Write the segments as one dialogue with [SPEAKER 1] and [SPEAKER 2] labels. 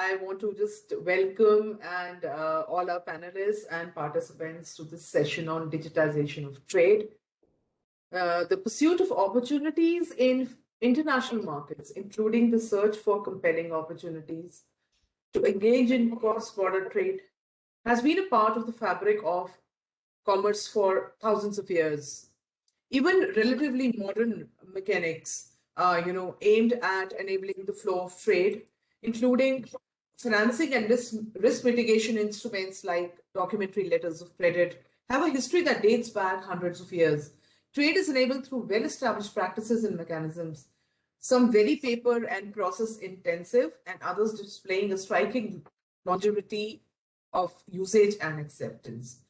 [SPEAKER 1] I want to just welcome and all our panelists and participants to this session on digitization of trade. The pursuit of opportunities in international markets, including the search for compelling opportunities to engage in cross-border trade, has been a part of the fabric of commerce for thousands of years. Even relatively modern mechanics, aimed at enabling the flow of trade, including financing and risk mitigation instruments like documentary letters of credit, have a history that dates back hundreds of years. Trade is enabled through well-established practices and mechanisms, some very paper and process intensive, and others displaying a striking longevity of usage and acceptance.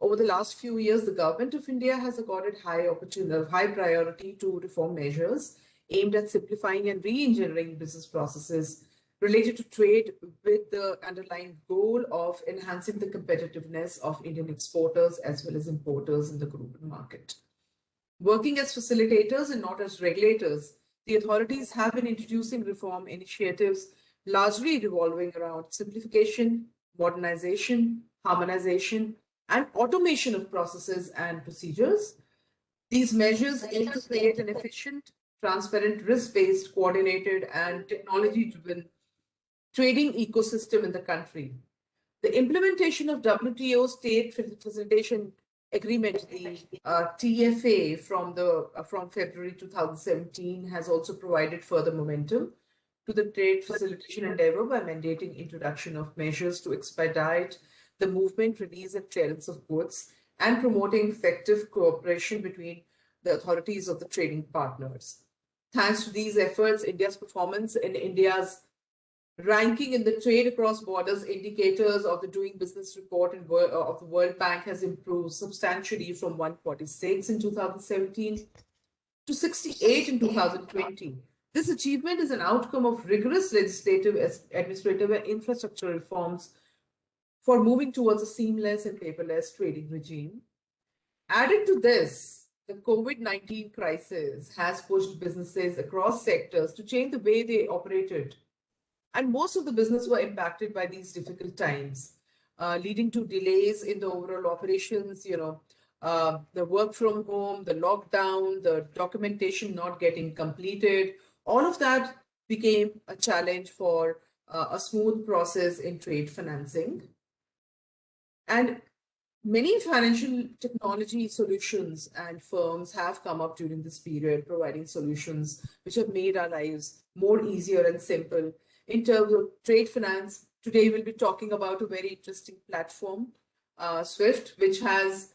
[SPEAKER 1] Over the last few years, the government of India has accorded high priority to reform measures aimed at simplifying and re-engineering business processes related to trade, with the underlying goal of enhancing the competitiveness of Indian exporters as well as importers in the global market. Working as facilitators and not as regulators, the authorities have been introducing reform initiatives largely revolving around simplification, modernization, harmonization, and automation of processes and procedures. These measures aim to create an efficient, transparent, risk-based, coordinated, and technology-driven trading ecosystem in the country. The implementation of WTO State Facilitation Agreement, the TFA, from February 2017, has also provided further momentum to the trade facilitation endeavor by mandating introduction of measures to expedite the movement, release, and clearance of goods, and promoting effective cooperation between the authorities of the trading partners. Thanks to these efforts, India's performance in India's ranking in the trade across borders indicators of the Doing Business report of the World Bank has improved substantially from 146 in 2017 to 68 in 2020. This achievement is an outcome of rigorous legislative, administrative, and infrastructure reforms for moving towards a seamless and paperless trading regime. Added to this, the COVID-19 crisis has pushed businesses across sectors to change the way they operated. And most of the business were impacted by these difficult times, leading to delays in the overall operations, the work from home, the lockdown, the documentation not getting completed. All of that became a challenge for a smooth process in trade financing. And many financial technology solutions and firms have come up during this period, providing solutions which have made our lives more easier and simple. In terms of trade finance, today we'll be talking about a very interesting platform, SWIFT, which has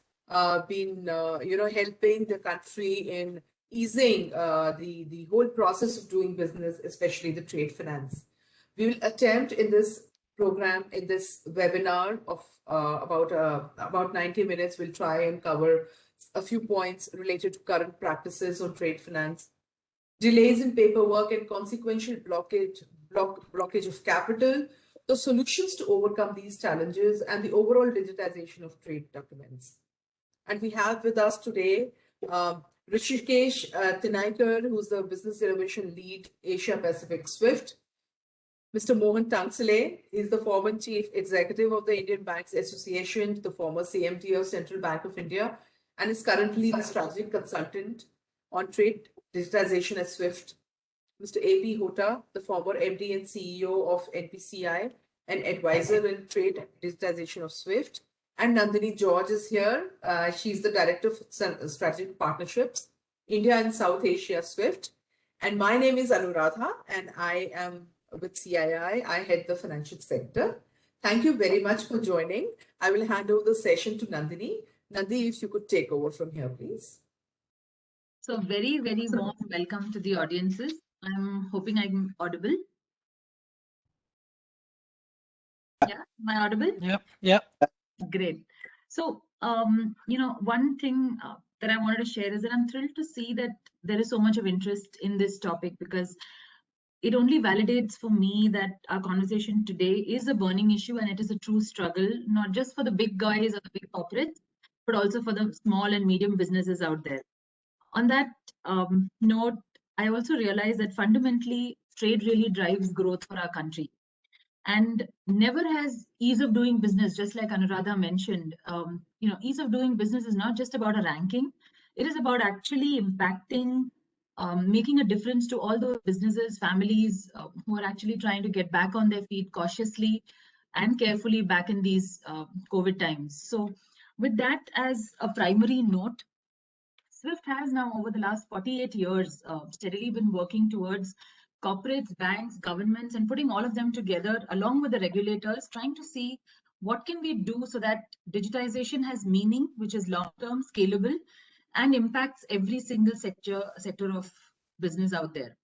[SPEAKER 1] been, helping the country in easing the whole process of doing business, especially the trade finance. We will attempt in this program, in this webinar of about 90 minutes, we'll try and cover a few points related to current practices on trade finance, delays in paperwork and consequential blockage of capital, the solutions to overcome these challenges, and the overall digitization of trade documents. And we have with us today Hrishikesh Tinaiker, who's the Business Innovation Lead, Asia Pacific SWIFT. Mr. Mohan Tansale is the former Chief Executive of the Indian Banks Association, the former CMD of Central Bank of India, and is currently the Strategic Consultant on Trade Digitization at SWIFT. Mr. A.P. Hota, the former MD and CEO of NPCI, and advisor in trade digitization of SWIFT. And Nandini George is here. She's the Director of Strategic Partnerships, India and South Asia SWIFT. And my name is Anuradha, and I am with CII. I head the financial sector. Thank you very much for joining. I will hand over the session to Nandini. Nandini, if you could take over from here, please.
[SPEAKER 2] So very, very warm welcome to the audiences. I'm hoping I'm audible. Yeah, am I audible?
[SPEAKER 3] Yeah.
[SPEAKER 2] Great. So, one thing that I wanted to share is that I'm thrilled to see that there is so much of interest in this topic, because it only validates for me that our conversation today is a burning issue, and it is a true struggle, not just for the big guys or the big corporates, but also for the small and medium businesses out there. On that note, I also realize that fundamentally trade really drives growth for our country. And never has ease of doing business, just like Anuradha mentioned, ease of doing business is not just about a ranking. It is about actually impacting, making a difference to all those businesses, families who are actually trying to get back on their feet cautiously and carefully back in these COVID times. So with that as a primary note, SWIFT has now, over the last 48 years, steadily been working towards corporates, banks, governments, and putting all of them together along with the regulators, trying to see what can we do so that digitization has meaning, which is long-term, scalable, and impacts every single sector of business out there.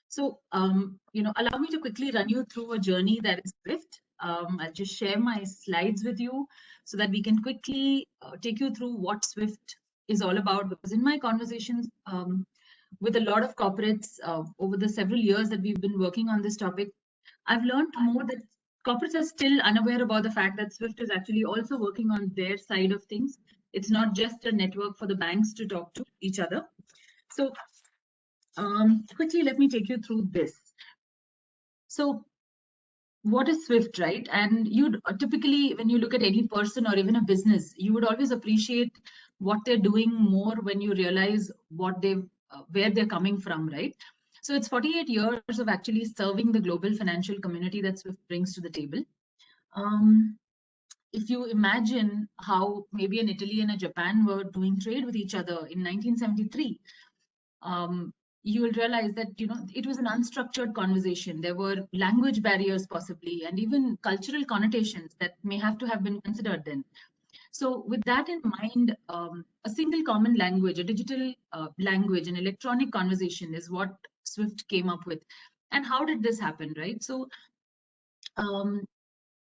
[SPEAKER 2] So, allow me to quickly run you through a journey that is SWIFT. I'll just share my slides with you so that we can quickly take you through what SWIFT is all about. Because in my conversations with a lot of corporates over the several years that we've been working on this topic, I've learned more that corporates are still unaware about the fact that SWIFT is actually also working on their side of things. It's not just a network for the banks to talk to each other. So quickly, let me take you through this. So what is SWIFT, right? And you'd typically, when you look at any person or even a business, you would always appreciate what they're doing more when you realize what they've, where they're coming from, right? So it's 48 years of actually serving the global financial community that SWIFT brings to the table. If you imagine how maybe an Italy and a Japan were doing trade with each other in 1973, you will realize that it was an unstructured conversation. There were language barriers possibly, and even cultural connotations that may have to have been considered then. So with that in mind, a single common language, a digital language, an electronic conversation is what SWIFT came up with. And how did this happen, right? So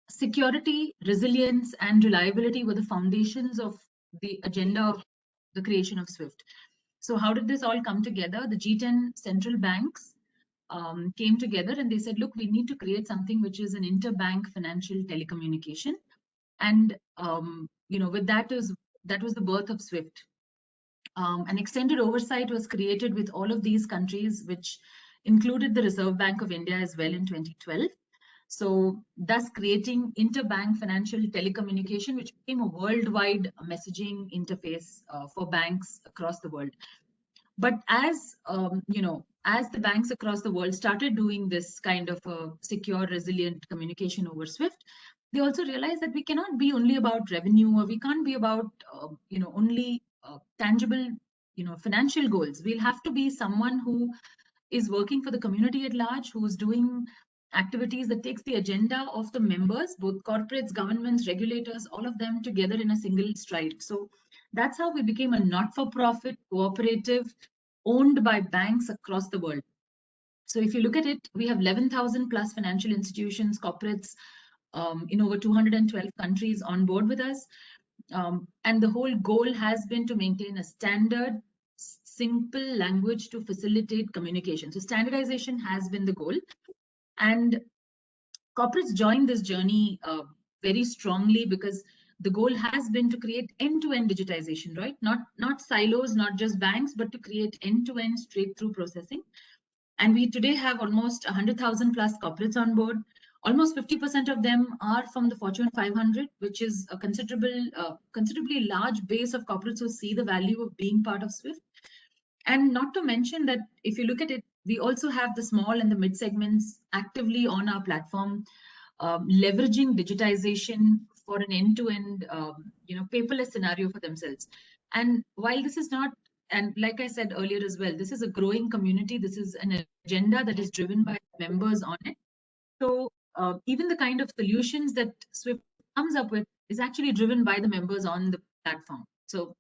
[SPEAKER 2] security, resilience, and reliability were the foundations of the agenda of the creation of SWIFT. So how did this all come together? The G10 central banks came together and they said, look, we need to create something which is an interbank financial telecommunication. And with that was the birth of SWIFT. An extended oversight was created with all of these countries, which included the Reserve Bank of India as well in 2012. So thus creating interbank financial telecommunication, which became a worldwide messaging interface for banks across the world. But as as the banks across the world started doing this kind of a secure, resilient communication over SWIFT, they also realized that we cannot be only about revenue, or we can't be about only tangible financial goals. We'll have to be someone who is working for the community at large, who's doing activities that takes the agenda of the members, both corporates, governments, regulators, all of them together in a single stride. So that's how we became a not-for-profit cooperative owned by banks across the world. So if you look at it, we have 11,000 plus financial institutions, corporates in over 212 countries on board with us. And the whole goal has been to maintain a standard, simple language to facilitate communication. So standardization has been the goal. And corporates join this journey very strongly because the goal has been to create end-to-end digitization, right? Not silos, not just banks, but to create end-to-end straight-through processing. And we today have almost 100,000 plus corporates on board. Almost 50% of them are from the Fortune 500, which is a considerably large base of corporates who see the value of being part of SWIFT. And not to mention that if you look at it, we also have the small and the mid segments actively on our platform, leveraging digitization for an end-to-end, paperless scenario for themselves. And while this is not, and like I said earlier as well, this is a growing community. This is an agenda that is driven by members on it. So even the kind of solutions that SWIFT comes up with is actually driven by the members on the platform. So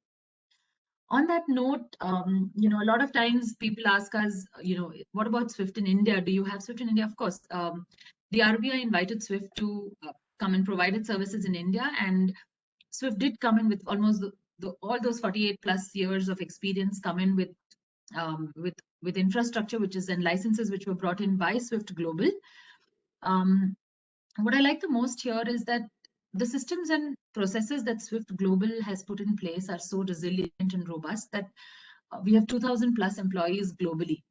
[SPEAKER 2] on that note, a lot of times people ask us, what about SWIFT in India? Do you have SWIFT in India? Of course, the RBI invited SWIFT to come and provide its services in India, and SWIFT did come in with almost all those 48 plus years of experience come in with infrastructure, which is and licenses which were brought in by SWIFT Global. What I like the most here is that the systems and processes that SWIFT Global has put in place are so resilient and robust that we have 2,000 plus employees globally.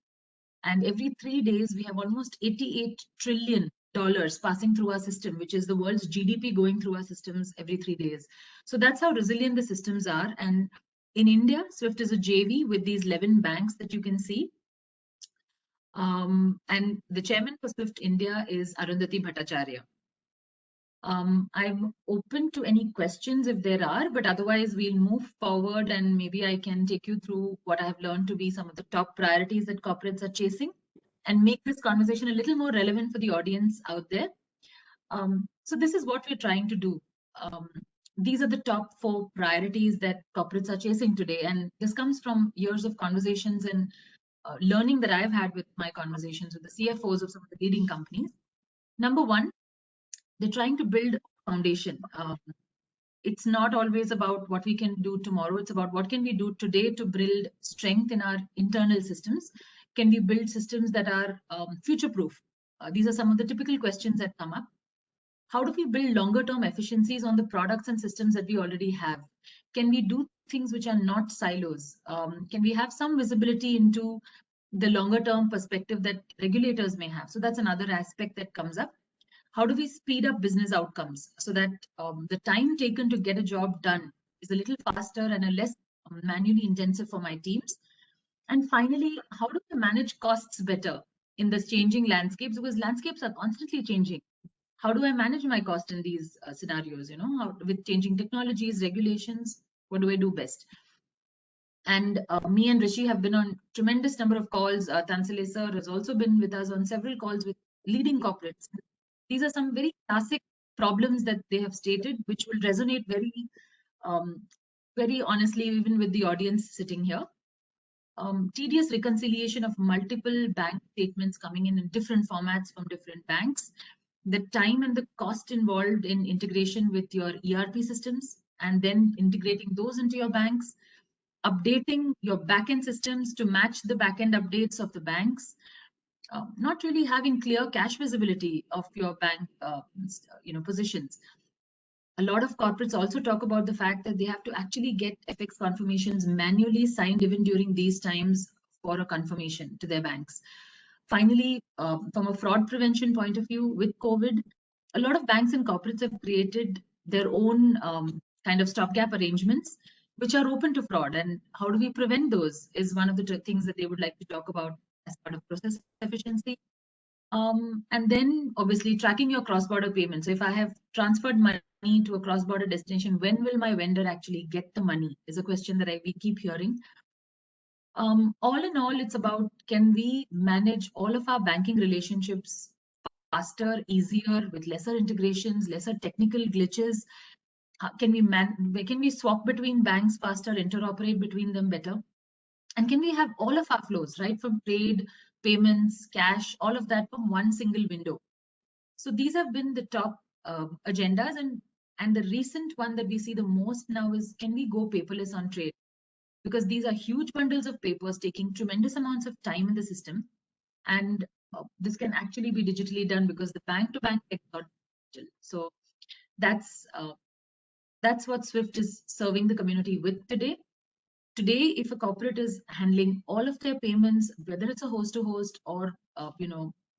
[SPEAKER 2] And every 3 days, we have almost 88 trillion dollars passing through our system, which is the world's GDP going through our systems every 3 days. So that's how resilient the systems are. And in India, SWIFT is a JV with these 11 banks that you can see. And the chairman for SWIFT India is Arundhati Bhattacharya. I'm open to any questions if there are, but otherwise we'll move forward and maybe I can take you through what I've learned to be some of the top priorities that corporates are chasing and make this conversation a little more relevant for the audience out there. So this is what we're trying to do. These are the top 4 priorities that corporates are chasing today. And this comes from years of conversations and learning that I've had with my conversations with the CFOs of some of the leading companies. Number 1, they're trying to build a foundation. It's not always about what we can do tomorrow. It's about what can we do today to build strength in our internal systems. Can we build systems that are future-proof? These are some of the typical questions that come up. How do we build longer-term efficiencies on the products and systems that we already have? Can we do things which are not silos? Can we have some visibility into the longer-term perspective that regulators may have? So that's another aspect that comes up. How do we speed up business outcomes so that the time taken to get a job done is a little faster and a less manually intensive for my teams? And finally, how do we manage costs better in this changing landscapes? Because landscapes are constantly changing. How do I manage my cost in these scenarios? With changing technologies, regulations, what do I do best? And me and Rishi have been on tremendous number of calls. Tansile sir has also been with us on several calls with leading corporates. These are some very classic problems that they have stated, which will resonate very honestly, even with the audience sitting here. Tedious reconciliation of multiple bank statements coming in different formats from different banks. The time and the cost involved in integration with your ERP systems and then integrating those into your banks, updating your backend systems to match the backend updates of the banks, not really having clear cash visibility of your bank positions. A lot of corporates also talk about the fact that they have to actually get FX confirmations manually signed even during these times for a confirmation to their banks. Finally, from a fraud prevention point of view, with COVID, a lot of banks and corporates have created their own kind of stopgap arrangements, which are open to fraud. And how do we prevent those is one of the things that they would like to talk about as part of process efficiency. And then obviously tracking your cross-border payments. So if I have transferred money to a cross-border destination, when will my vendor actually get the money is a question that we keep hearing. All in all, it's about, can we manage all of our banking relationships faster, easier, with lesser integrations, lesser technical glitches? Can we swap between banks faster, interoperate between them better? And can we have all of our flows, right, from trade, payments, cash, all of that from one single window? So these have been the top agendas, and the recent one that we see the most now is, can we go paperless on trade? Because these are huge bundles of papers taking tremendous amounts of time in the system, and this can actually be digitally done because the bank-to-bank tech got digital. So that's what SWIFT is serving the community with today. Today, if a corporate is handling all of their payments, whether it's a host-to-host or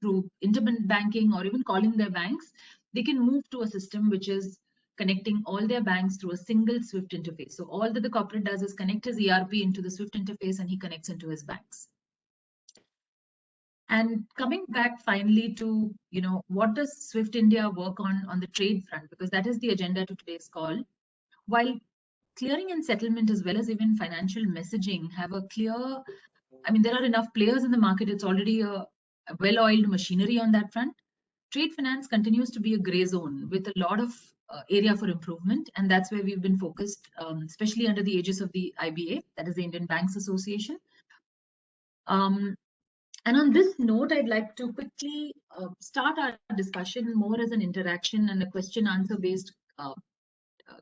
[SPEAKER 2] through internet banking or even calling their banks, they can move to a system which is connecting all their banks through a single SWIFT interface. So all that the corporate does is connect his ERP into the SWIFT interface, and he connects into his banks. And coming back finally to, what does SWIFT India work on the trade front? Because that is the agenda to today's call. While clearing and settlement, as well as even financial messaging, have a clear, there are enough players in the market. It's already a well-oiled machinery on that front. Trade finance continues to be a gray zone with a lot of area for improvement. And that's where we've been focused, especially under the aegis of the IBA, that is the Indian Banks Association. And on this note, I'd like to quickly start our discussion more as an interaction and a question-answer based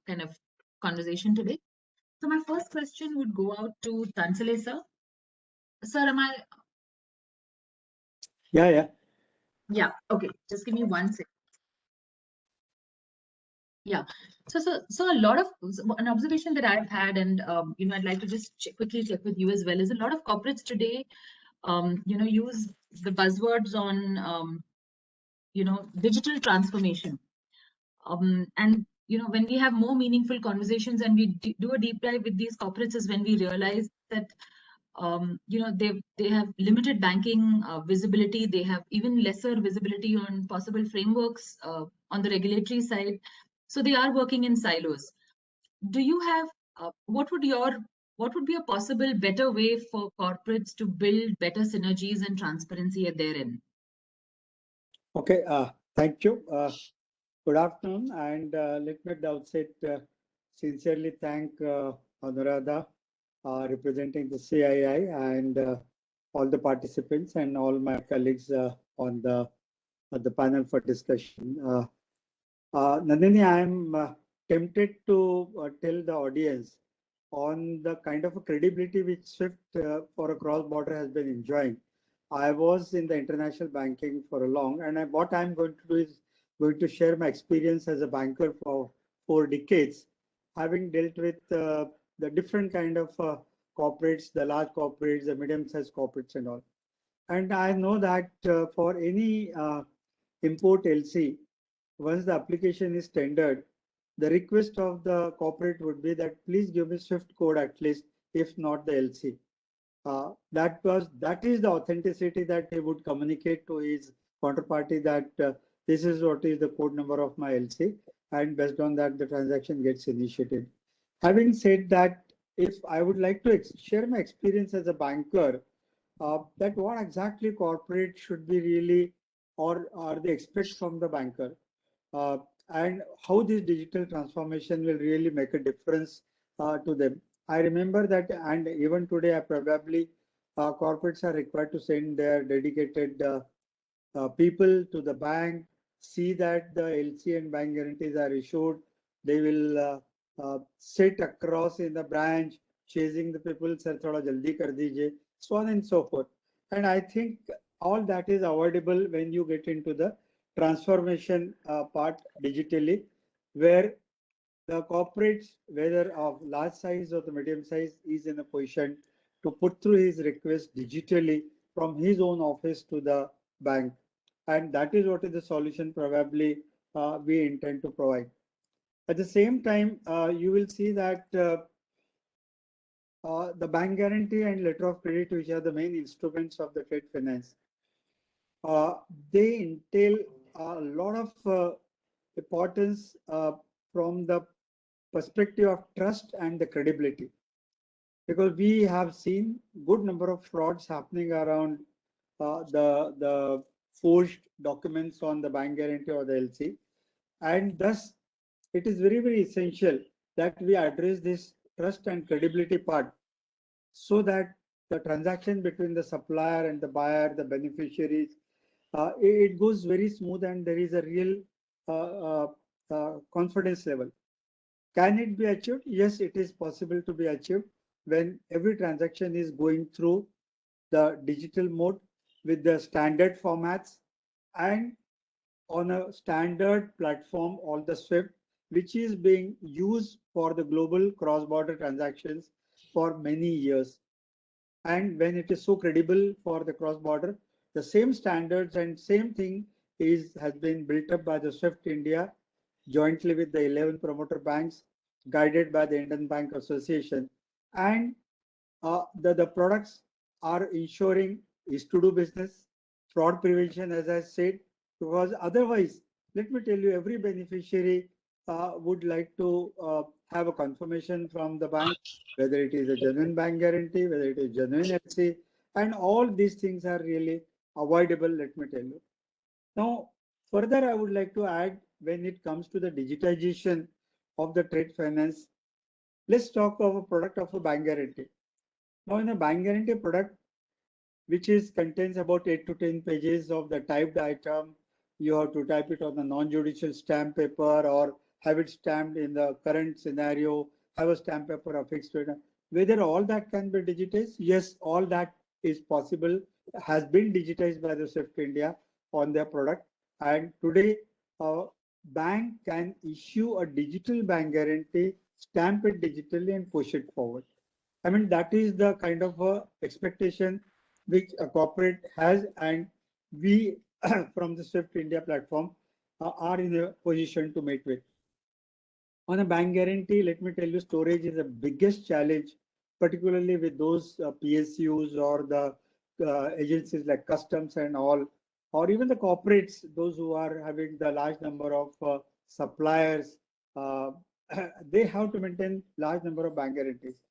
[SPEAKER 2] kind of conversation today. So my first question would go out to Tansile sir. Sir, am I?
[SPEAKER 3] Yeah.
[SPEAKER 2] Yeah. Okay. Just give me 1 second. Yeah. So a lot of an observation that I've had, and I'd like to just quickly check with you as well, is a lot of corporates today, use the buzzwords on digital transformation. And when we have more meaningful conversations and we do a deep dive with these corporates is when we realize that they have limited banking visibility. They have even lesser visibility on possible frameworks on the regulatory side. So they are working in silos. Do you have what would be a possible better way for corporates to build better synergies and transparency at their end?
[SPEAKER 3] Okay, thank you. Good afternoon, and let me at the outset sincerely thank Anuradha, representing the CII, and all the participants and all my colleagues on the panel for discussion. Nandini, I am tempted to tell the audience on the kind of a credibility which SWIFT for a cross-border has been enjoying. I was in the international banking for a long, and what I'm going to do is going to share my experience as a banker for 4 decades, having dealt with the different kind of corporates, the large corporates, the medium-sized corporates and all. And I know that for any import LC, once the application is tendered, the request of the corporate would be that please give me SWIFT code at least, if not the LC. That is the authenticity that he would communicate to his counterparty, that this is what is the code number of my LC, and based on that the transaction gets initiated. Having said that, if I would like to share my experience as a banker, that what exactly corporate should be really or they expect from the banker, and how this digital transformation will really make a difference to them. I remember that, and even today, I probably corporates are required to send their dedicated people to the bank, see that the LC and bank guarantees are issued. They will sit across in the branch, chasing the people, sir, thoda jaldi kar dijiye, so on and so forth. And I think all that is avoidable when you get into the transformation part digitally, where the corporates, whether of large size or the medium size, is in a position to put through his request digitally from his own office to the bank. And that is what is the solution probably we intend to provide. At the same time, you will see that the bank guarantee and letter of credit, which are the main instruments of the trade finance, they entail a lot of importance from the perspective of trust and the credibility, because we have seen good number of frauds happening around the forged documents on the bank guarantee or the LC, and thus it is very essential that we address this trust and credibility part, so that the transaction between the supplier and the buyer, the beneficiaries, it goes very smooth and there is a real confidence level. Can it be achieved? Yes, it is possible to be achieved when every transaction is going through the digital mode with the standard formats and on a standard platform, all the SWIFT, which is being used for the global cross-border transactions for many years. And when it is so credible for the cross-border, the same standards and same thing has been built up by the SWIFT India jointly with the 11 promoter banks, guided by the Indian Bank Association. And the products are ensuring is to do business, fraud prevention, as I said, because otherwise, let me tell you, every beneficiary would like to have a confirmation from the bank, whether it is a genuine bank guarantee, whether it is genuine LC, and all these things are really avoidable, let me tell you. Now, further, I would like to add, when it comes to the digitization of the trade finance, let's talk of a product of a bank guarantee. Now, in a bank guarantee product, which contains about 8 to 10 pages of the typed item, you have to type it on the non-judicial stamp paper or have it stamped in the current scenario, have a stamp paper affixed to it. Whether all that can be digitized? Yes, all that is possible, has been digitized by the SWIFT India on their product. And today, a bank can issue a digital bank guarantee, stamp it digitally and push it forward. I mean, that is the kind of expectation which a corporate has, and we from the Swift India platform are in a position to meet with. On a bank guarantee, let me tell you, storage is the biggest challenge, particularly with those PSUs or the agencies like customs and all, or even the corporates, those who are having the large number of suppliers. Uh, they have to maintain large number of bank guarantees,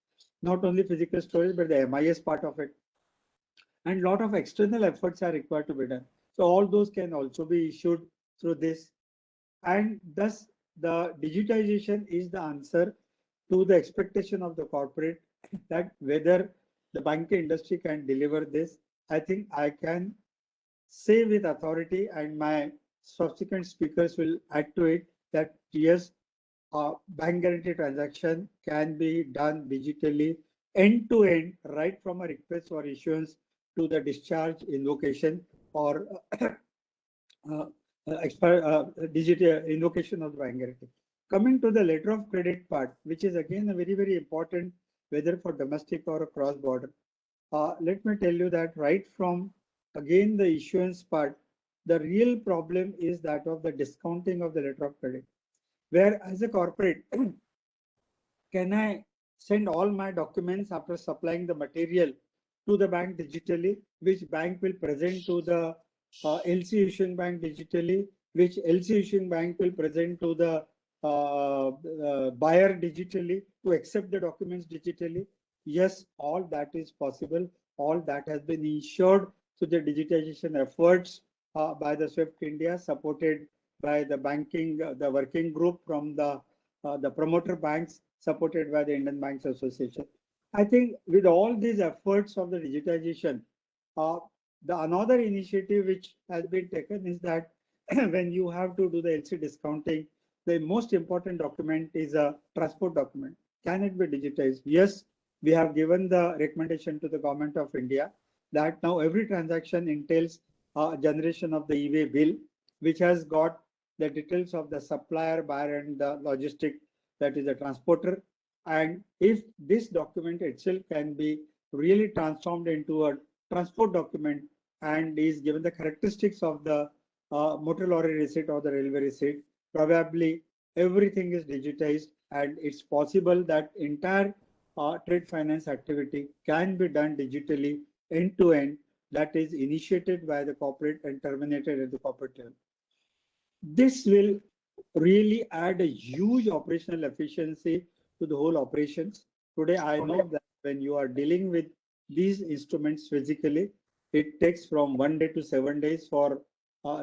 [SPEAKER 3] not only physical storage, but the MIS part of it. And a lot of external efforts are required to be done. So all those can also be issued through this. And thus, the digitization is the answer to the expectation of the corporate that whether the banking industry can deliver this. I think I can say with authority, and my subsequent speakers will add to it, that yes, bank guarantee transaction can be done digitally end to end, right from a request for issuance to the discharge invocation or digital invocation of the bank guarantee. Coming to the letter of credit part, which is again a very, very important, whether for domestic or cross border. Let me tell you that right from again the issuance part, the real problem is that of the discounting of the letter of credit, where as a corporate, can I send all my documents after supplying the material to the bank digitally, which bank will present to the LC issuing bank digitally, which LC issuing bank will present to the buyer digitally to accept the documents digitally. Yes, all that is possible. All that has been ensured through the digitization efforts by the Swift India, supported by the banking, the working group from the promoter banks, supported by the Indian Banks Association. I think with all these efforts of the digitization, the another initiative which has been taken is that when you have to do the LC discounting, the most important document is a transport document. Can it be digitized? Yes, we have given the recommendation to the Government of India that now every transaction entails generation of the e-way bill, which has got the details of the supplier, buyer, and the logistic, that is the transporter. And if this document itself can be really transformed into a transport document and is given the characteristics of the motor lorry receipt or the railway receipt, probably everything is digitized, and it's possible that entire trade finance activity can be done digitally end to end, that is initiated by the corporate and terminated at the corporate level. This will really add a huge operational efficiency to the whole operations. Today, I know that when you are dealing with these instruments physically, it takes from 1 day to 7 days for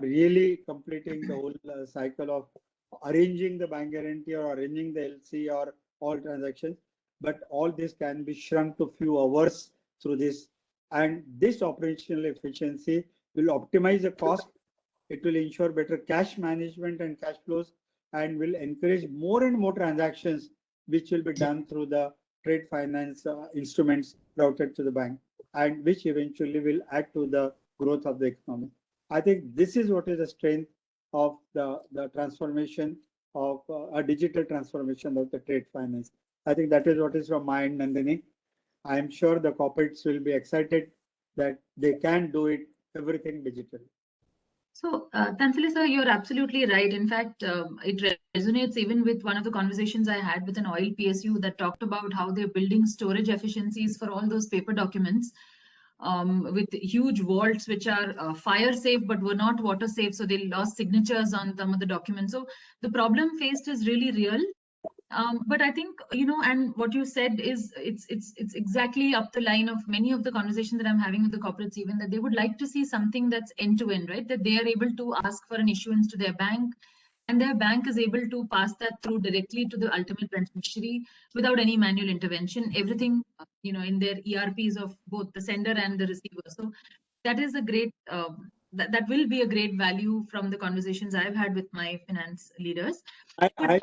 [SPEAKER 3] really completing the whole cycle of arranging the bank guarantee or arranging the LC or all transactions. But all this can be shrunk to few hours through this. And this operational efficiency will optimize the cost. It will ensure better cash management and cash flows, and will encourage more and more transactions, which will be done through the trade finance instruments routed to the bank, and which eventually will add to the growth of the economy. I think this is what is the strength of the transformation of a digital transformation of the trade finance. I think that is what is from my end, Nandini. I am sure the corporates will be excited that they can do it everything digitally.
[SPEAKER 2] So, Tansili sir, you're absolutely right. In fact, it resonates even with one of the conversations I had with an oil PSU that talked about how they're building storage efficiencies for all those paper documents with huge vaults which are fire safe but were not water safe. So they lost signatures on some of the documents. So the problem faced is really real. But I think, you know, and what you said is it's exactly up the line of many of the conversations that I'm having with the corporates, even that they would like to see something that's end to end, right? That they are able to ask for an issuance to their bank, and their bank is able to pass that through directly to the ultimate beneficiary without any manual intervention. Everything, you know, in their ERPs of both the sender and the receiver. So that is a great. That will be a great value from the conversations I've had with my finance leaders.
[SPEAKER 3] I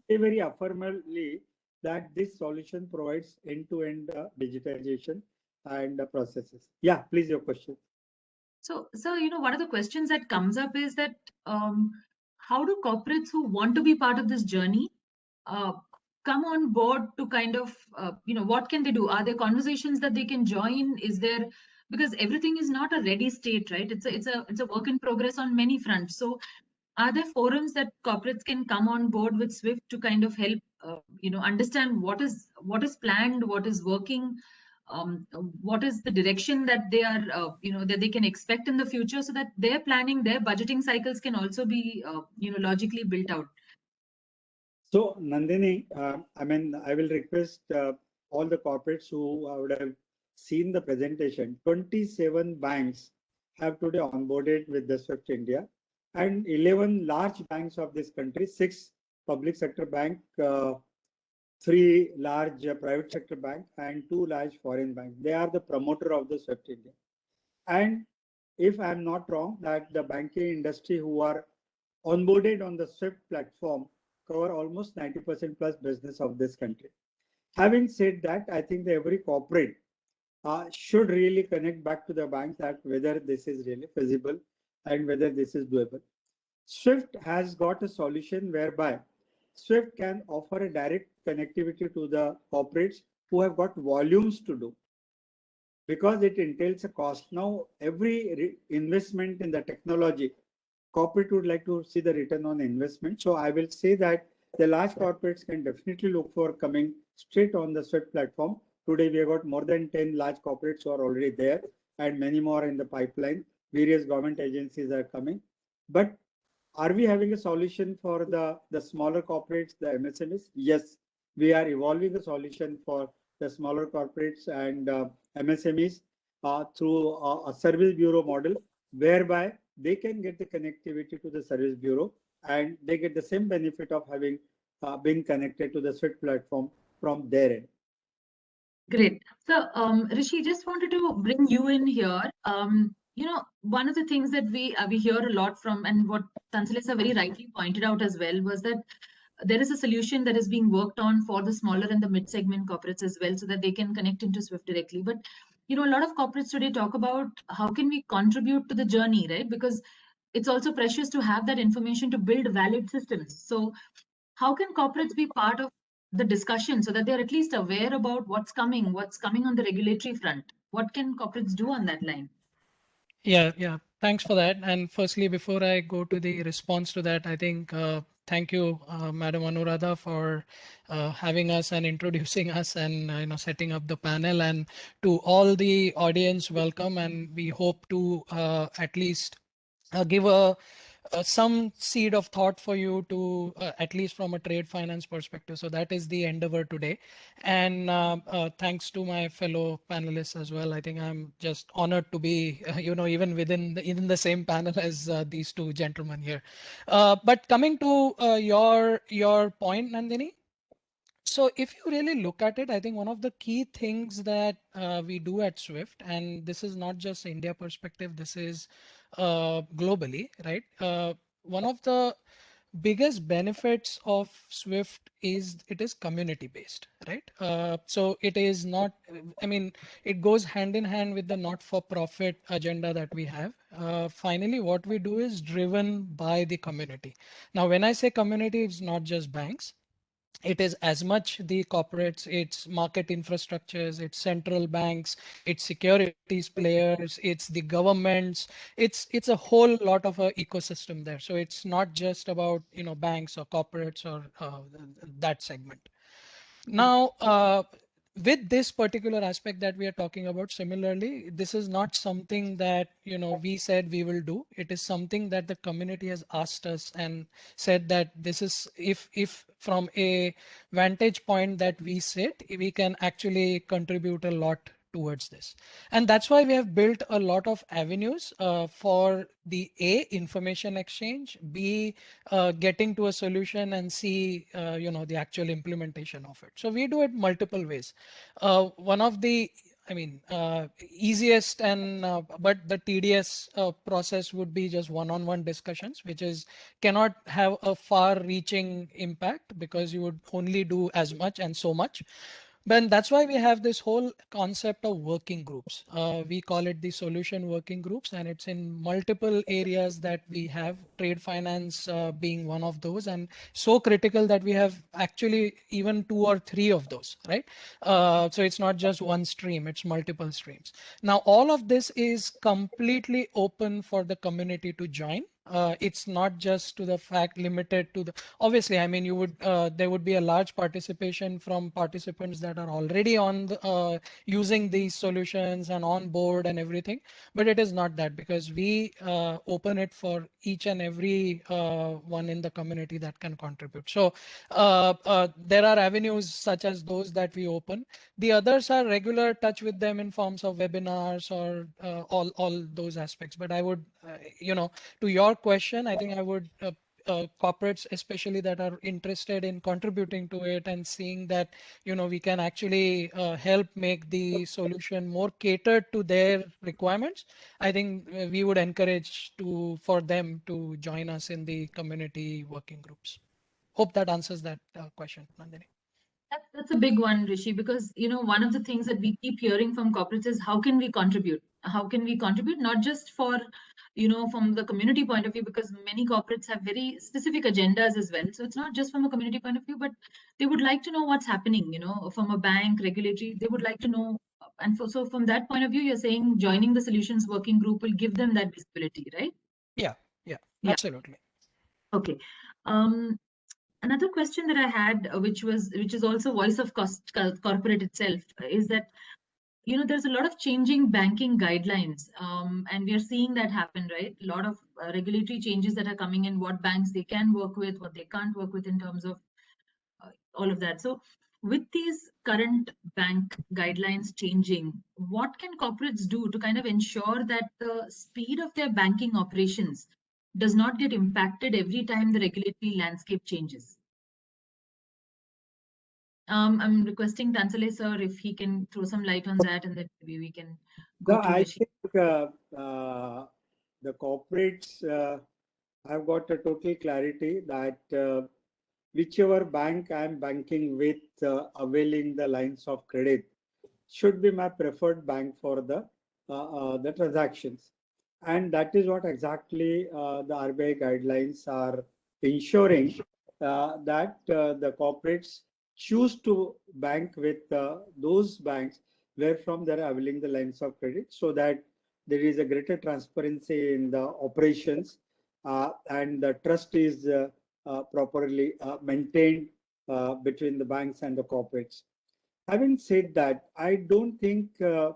[SPEAKER 3] say very affirmatively that this solution provides end-to-end digitization and processes. Yeah, please, your question.
[SPEAKER 2] So, you know, one of the questions that comes up is that how do corporates who want to be part of this journey come on board to kind of, you know, what can they do? Are there conversations that they can join? Is there, because everything is not a ready state, right? It's a work in progress on many fronts. So are there forums that corporates can come on board with Swift to kind of help understand what is planned, what is working, what is the direction that they are that they can expect in the future, so that their planning, their budgeting cycles can also be logically built out?
[SPEAKER 3] So, Nandini, I will request all the corporates who would have seen the presentation. 27 banks have today onboarded with the Swift India, and 11 large banks of this country, 6 public sector bank, 3 large private sector bank, and 2 large foreign banks. They are the promoter of the Swift India. And if I'm not wrong, that the banking industry who are onboarded on the Swift platform cover almost 90% plus business of this country. Having said that, I think that every corporate should really connect back to the banks that whether this is really feasible and whether this is doable. Swift has got a solution whereby Swift can offer a direct connectivity to the corporates who have got volumes to do, because it entails a cost. Now, every investment in the technology, corporate would like to see the return on investment. So I will say that the large corporates can definitely look for coming straight on the Swift platform. Today, we have got more than 10 large corporates who are already there and many more in the pipeline. Various government agencies are coming. But are we having a solution for the smaller corporates, the MSMEs? Yes, we are evolving a solution for the smaller corporates and MSMEs through a service bureau model, whereby they can get the connectivity to the service bureau and they get the same benefit of having been connected to the Swift platform from their end.
[SPEAKER 2] Great. So, Rishi, just wanted to bring you in here. One of the things that we hear a lot from, and what Sansalesa very rightly pointed out as well, was that there is a solution that is being worked on for the smaller and the mid-segment corporates as well, so that they can connect into Swift directly. But a lot of corporates today talk about how can we contribute to the journey, right? Because it's also precious to have that information to build valid systems. So how can corporates be part of the discussion so that they're at least aware about what's coming on the regulatory front? What can corporates do on that line?
[SPEAKER 4] Yeah. Thanks for that. And firstly, before I go to the response to that, I think thank you, Madam Anuradha, for having us and introducing us and setting up the panel. And to all the audience, welcome. And we hope to at least give some seed of thought for you to at least from a trade finance perspective. So that is the endeavor today. And thanks to my fellow panelists as well. I think I'm just honored to be even within the same panel as these two gentlemen here. But coming to your point, Nandini. So if you really look at it, I think one of the key things that we do at Swift, and this is not just India perspective, this is globally, right? One of the biggest benefits of Swift is it is community based, right? So it is not, I mean, it goes hand in hand with the not-for-profit agenda that we have. Finally, what we do is driven by the community. Now, when I say community, it's not just banks. It is as much the corporates, its market infrastructures, its central banks, its securities players, it's the governments. It's a whole lot of a ecosystem there. So it's not just about banks or corporates or that segment. Now, with this particular aspect that we are talking about, similarly, this is not something that we said we will do. It is something that the community has asked us and said that this is if from a vantage point that we sit, we can actually contribute a lot towards this. And that's why we have built a lot of avenues for the information exchange, B, getting to a solution, and C, the actual implementation of it. So we do it multiple ways. One of the easiest and but the tedious process would be just one-on-one discussions, which is cannot have a far-reaching impact because you would only do as much and so much. But that's why we have this whole concept of working groups. We call it the solution working groups, and it's in multiple areas that we have, trade finance being one of those, and so critical that we have actually even 2 or 3 of those, right? So it's not just one stream, it's multiple streams. Now, all of this is completely open for the community to join. It's not just to the fact limited to the, obviously, I mean, you would, there would be a large participation from participants that are already on the, using these solutions and on board and everything, but it is not that, because we open it for each and every one in the community that can contribute. So there are avenues such as those that we open. The others are regular touch with them in forms of webinars or all those aspects. But I would, to your question, I think I would corporates especially that are interested in contributing to it and seeing that we can actually help make the solution more catered to their requirements. I think we would encourage for them to join us in the community working groups. Hope that answers that question, Nandini.
[SPEAKER 2] That's a big one, Rishi, because one of the things that we keep hearing from corporates is how can we contribute? How can we contribute not just for from the community point of view, because many corporates have very specific agendas as well. So it's not just from a community point of view, but they would like to know what's happening, from a bank, regulatory, they would like to know. And so from that point of view, you're saying joining the solutions working group will give them that visibility, right?
[SPEAKER 4] Yeah,
[SPEAKER 2] Yeah.
[SPEAKER 4] absolutely.
[SPEAKER 2] Okay. Another question that I had, which is also voice of corporate itself, is that there's a lot of changing banking guidelines, and we are seeing that happen, right? A lot of regulatory changes that are coming in, what banks they can work with, what they can't work with in terms of all of that. So with these current bank guidelines changing, what can corporates do to kind of ensure that the speed of their banking operations does not get impacted every time the regulatory landscape changes? I'm requesting Tansale sir if he can throw some light on that, and then maybe we can go to
[SPEAKER 3] I
[SPEAKER 2] Rishi.
[SPEAKER 3] think the corporates have got a total clarity that whichever bank I'm banking with, availing the lines of credit should be my preferred bank for the transactions. And that is what exactly the RBI guidelines are ensuring, that the corporates choose to bank with those banks where from they're availing the lines of credit, so that there is a greater transparency in the operations, and the trust is properly maintained between the banks and the corporates. Having said that, I don't think the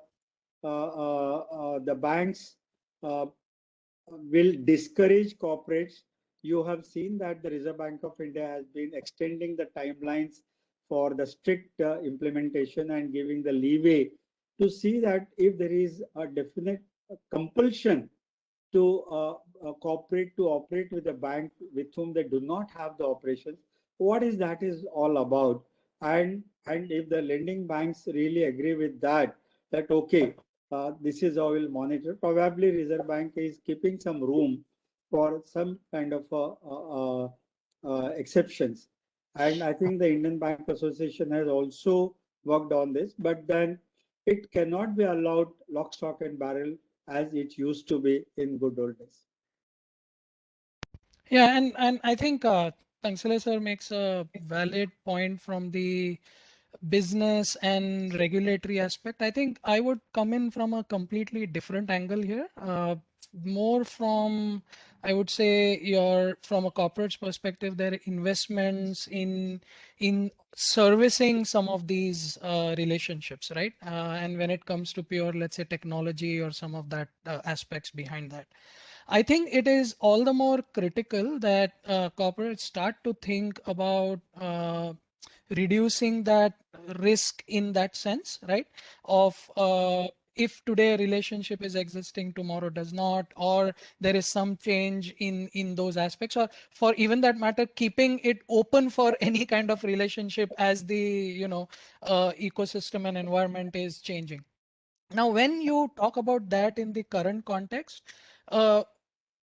[SPEAKER 3] banks will discourage corporates. You have seen that the Reserve Bank of India has been extending the timelines for the strict implementation and giving the leeway to see that if there is a definite compulsion to a corporate to operate with a bank with whom they do not have the operations, what is that is all about. And if the lending banks really agree with that okay, this is how we'll monitor, probably Reserve Bank is keeping some room for some kind of exceptions. And I think the Indian Bank Association has also worked on this, but then it cannot be allowed lock, stock and barrel as it used to be in good old days.
[SPEAKER 4] Yeah, and I think Tansale sir makes a valid point from the business and regulatory aspect. I think I would come in from a completely different angle here. More from, I would say, from a corporate's perspective, their investments in servicing some of these relationships, right? And when it comes to pure, let's say, technology or some of that aspects behind that. I think it is all the more critical that corporates start to think about reducing that risk in that sense, right? Of if today a relationship is existing, tomorrow does not, or there is some change in those aspects, or for even that matter, keeping it open for any kind of relationship as the ecosystem and environment is changing. Now, when you talk about that in the current context,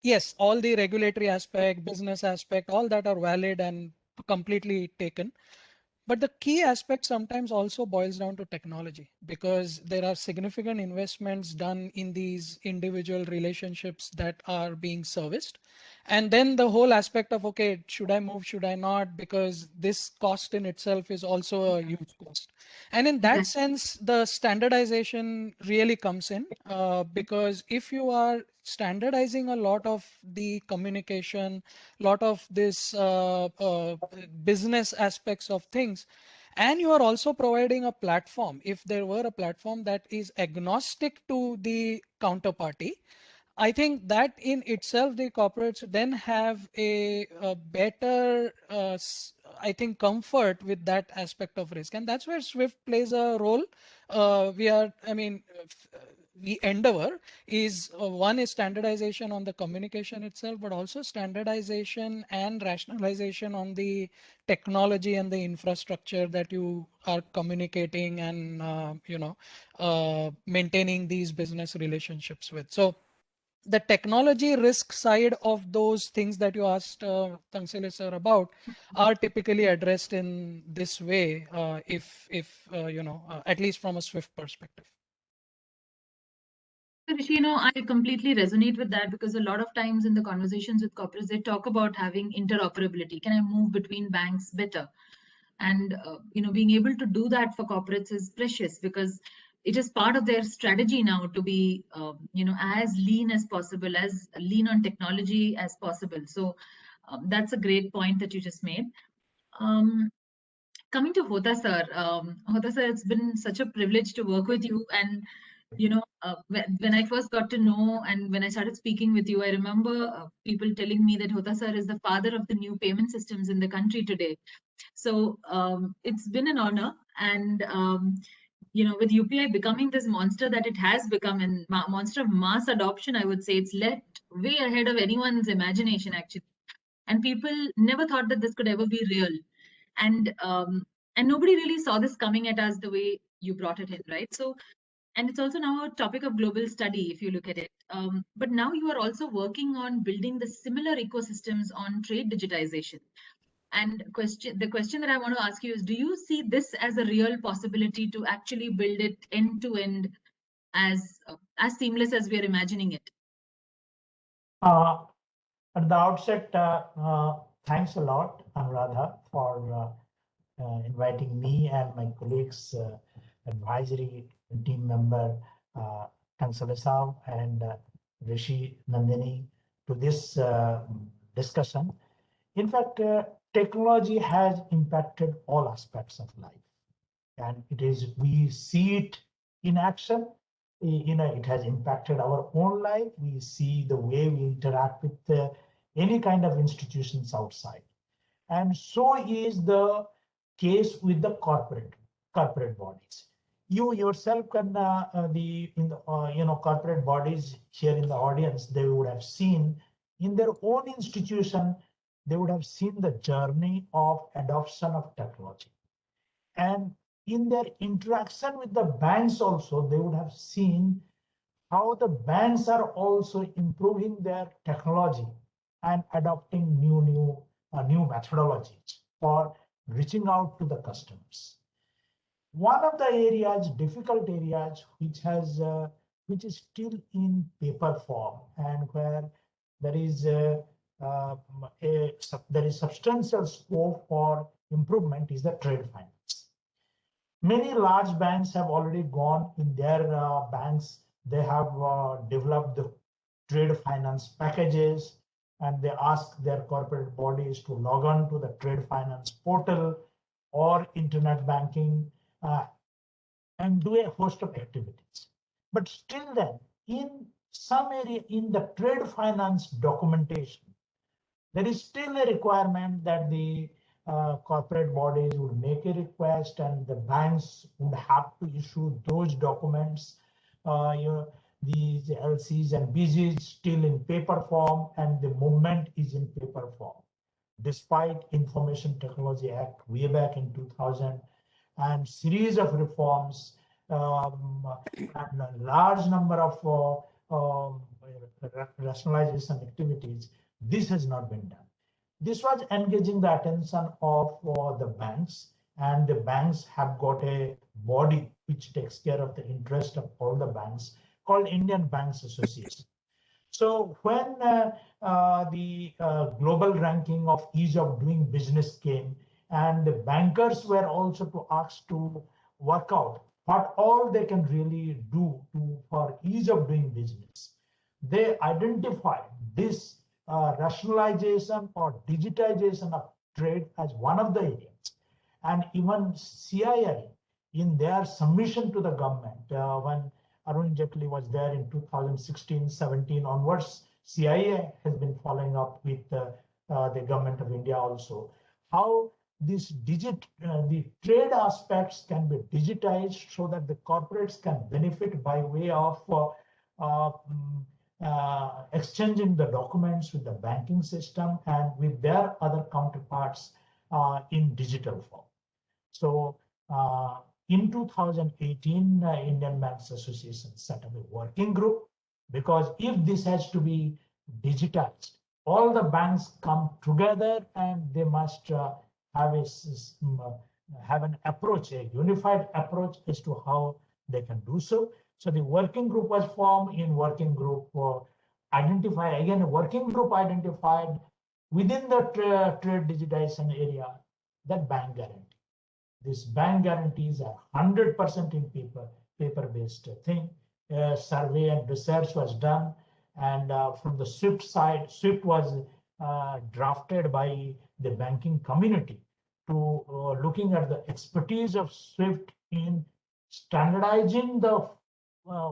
[SPEAKER 4] yes, all the regulatory aspect, business aspect, all that are valid and completely taken. But the key aspect sometimes also boils down to technology, because there are significant investments done in these individual relationships that are being serviced. And then the whole aspect of, okay, should I move, should I not? Because this cost in itself is also a huge cost. And in that sense, the standardization really comes in, because if you are standardizing a lot of the communication, lot of this business aspects of things, and you are also providing a platform, if there were a platform that is agnostic to the counterparty, I think that in itself, the corporates then have a better, I think, comfort with that aspect of risk. And that's where Swift plays a role. We endeavor is one is standardization on the communication itself, but also standardization and rationalization on the technology and the infrastructure that you are communicating and, maintaining these business relationships with. So the technology risk side of those things that you asked Tangsile sir about are typically addressed in this way, if at least from a Swift perspective.
[SPEAKER 2] Rishi, I completely resonate with that, because a lot of times in the conversations with corporates, they talk about having interoperability. Can I move between banks better? And being able to do that for corporates is precious, because it is part of their strategy now to be as lean as possible, as lean on technology as possible. So that's a great point that you just made. Coming to Hota sir, it's been such a privilege to work with you. And when I first got to know and when I started speaking with you, I remember people telling me that Hota sir is the father of the new payment systems in the country today. So it's been an honor. And with UPI becoming this monster that it has become, and monster of mass adoption, I would say it's led way ahead of anyone's imagination, actually. And people never thought that this could ever be real. And nobody really saw this coming at us the way you brought it in, right? So, and it's also now a topic of global study, if you look at it. But now you are also working on building the similar ecosystems on trade digitization. And the question that I want to ask you is, do you see this as a real possibility to actually build it end to end as seamless as we are imagining it?
[SPEAKER 5] At the outset, thanks a lot, Anuradha, for inviting me and my colleagues, advisory team member Tangsile Saab and Rishi Nandini, to this discussion. In fact, technology has impacted all aspects of life, and we see it in action. It has impacted our own life. We see the way we interact with any kind of institutions outside, and so is the case with the corporate bodies. You yourself can corporate bodies here in the audience, they would have seen in their own institution, they would have seen the journey of adoption of technology. And in their interaction with the banks also, they would have seen how the banks are also improving their technology and adopting new methodologies for reaching out to the customers. One of the areas, difficult areas, which is still in paper form and where there is substantial scope for improvement, is the trade finance. Many large banks have already gone in their banks. They have developed the trade finance packages, and they ask their corporate bodies to log on to the trade finance portal or internet banking and do a host of activities. But still then, in some area in the trade finance documentation, there is still a requirement that the corporate bodies would make a request and the banks would have to issue those documents. These LCs and BGs still in paper form, and the movement is in paper form. Despite Information Technology Act way back in 2000 and series of reforms and a large number of rationalization activities, this has not been done. This was engaging the attention of the banks, and the banks have got a body which takes care of the interest of all the banks called Indian Banks Association. So when the global ranking of ease of doing business came, and the bankers were also asked to work out what all they can really do for ease of doing business, they identified this rationalization or digitization of trade as one of the areas. And even CIA, in their submission to the government, when Arun Jaitley was there in 2016-17 onwards, CIA has been following up with the government of India also, how the trade aspects can be digitized so that the corporates can benefit by way of exchanging the documents with the banking system and with their other counterparts in digital form. So in 2018, Indian Banks Association set up a working group, because if this has to be digitized, all the banks come together and they must have an approach, a unified approach as to how they can do so. So the working group was formed. In working group a working group identified within the trade digitization area that bank guarantee. This bank guarantees are 100% in paper-based thing. Survey and research was done, and from the SWIFT side, SWIFT was drafted by the banking community to looking at the expertise of SWIFT in standardizing the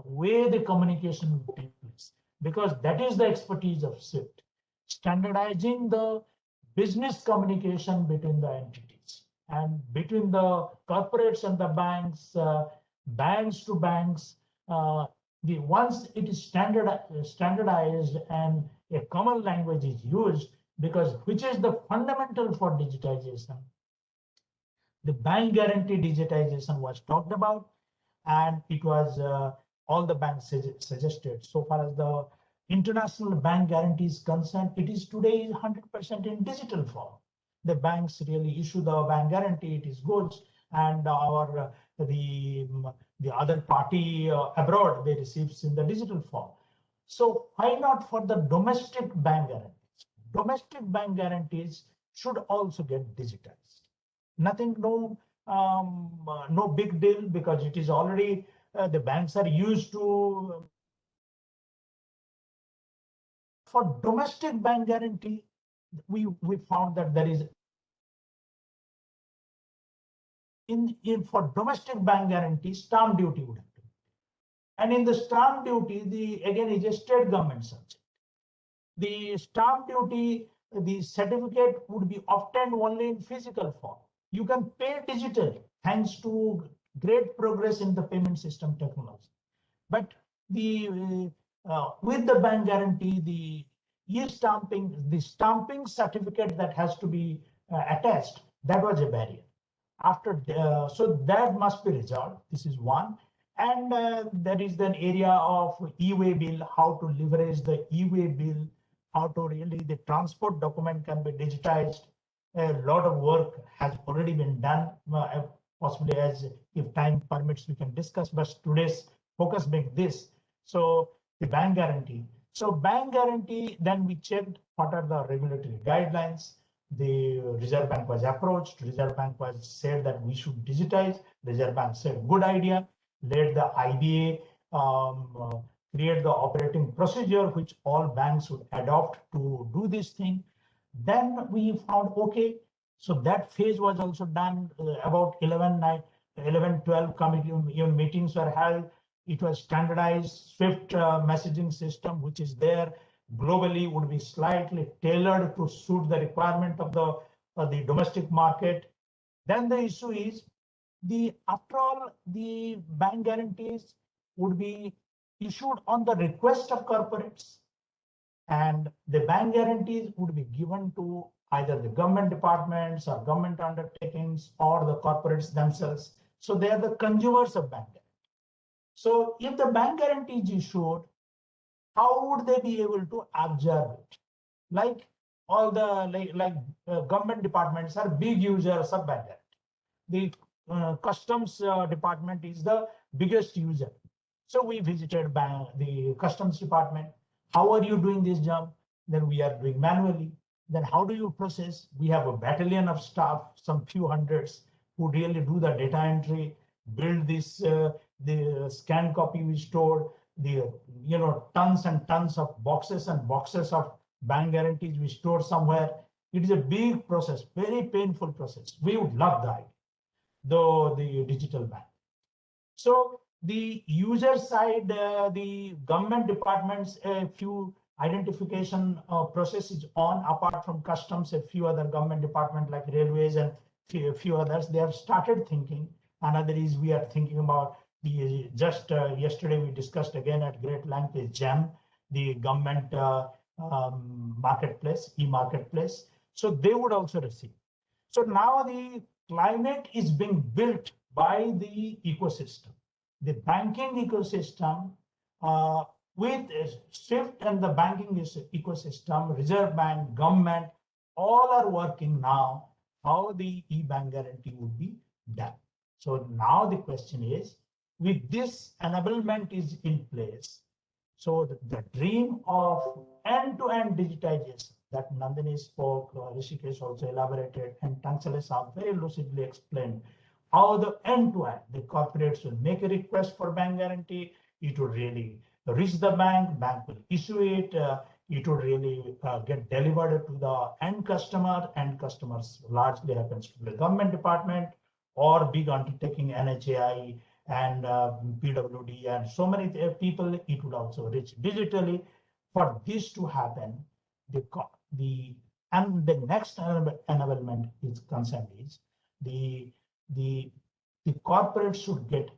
[SPEAKER 5] way the communication will take place, because that is the expertise of SWIFT, standardizing the business communication between the entities and between the corporates and the banks, banks to banks. Once it is standardized and a common language is used, because which is the fundamental for digitization. The bank guarantee digitization was talked about, and it was all the banks suggested. So far as the international bank guarantee is concerned, it is today 100% in digital form. The banks really issue the bank guarantee, it is goods, and the other party abroad, they receives in the digital form. So why not for the domestic bank guarantees? Domestic bank guarantees should also get digitized. Nothing, no big deal, because it is already the banks are used to. For domestic bank guarantee, we found that there is for domestic bank guarantee, stamp duty would have to be. And in the stamp duty, again is a state government subject. The stamp duty, the certificate would be obtained only in physical form. You can pay digital thanks to great progress in the payment system technology. But with the bank guarantee, the e-stamping, the stamping certificate that has to be attached, that was a barrier. So that must be resolved. This is one. And there is an area of e-way bill, how to leverage the e-way bill, how to really the transport document can be digitized. A lot of work has already been done, possibly as if time permits, we can discuss, but today's focus being this. So the bank guarantee. So bank guarantee, then we checked what are the regulatory guidelines. The Reserve Bank was approached. Reserve Bank was said that we should digitize. Reserve Bank said, good idea. Let the IBA create the operating procedure which all banks would adopt to do this thing. Then we found, okay, so that phase was also done. About 11-12 committee meetings were held. It was standardized. SWIFT messaging system, which is there globally, would be slightly tailored to suit the requirement of the domestic market. Then the issue is, after all, the bank guarantees would be issued on the request of corporates, and the bank guarantees would be given to either the government departments or government undertakings or the corporates themselves. So they are the consumers of bank guarantee. So if the bank guarantee is issued, how would they be able to observe it? Like all the government departments are big users of bank guarantee. the customs department is the biggest user. So we visited the customs department. How are you doing this job? Then we are doing manually. Then how do you process? We have a battalion of staff, some few hundreds, who really do the data entry, build this, the scanned copy we stored, the tons and tons of boxes and boxes of bank guarantees we store somewhere. It is a big process, very painful process. We would love that, though the digital bank. So the user side, the government departments, a few identification processes on, apart from customs, a few other government departments like railways and a few others, they have started thinking. Another is we are thinking about the yesterday we discussed again at great length is GEM, the government marketplace, e-marketplace. So they would also receive. So now the climate is being built by the ecosystem, the banking ecosystem with SWIFT and the banking ecosystem, Reserve Bank, government, all are working now how the e-bank guarantee would be done. So now the question is, with this enablement is in place, so the dream of end-to-end digitization that Nandini spoke, Rishikesh also elaborated, and Tangshalesa very lucidly explained how the end-to-end, the corporates will make a request for bank guarantee, it will really reach the bank will issue it, it will really get delivered to the end customer. End customers largely happens to the government department or big undertaking, NHAI and PWD and so many people. It would also reach digitally. For this to happen, the next enablement is concerned is the corporate should get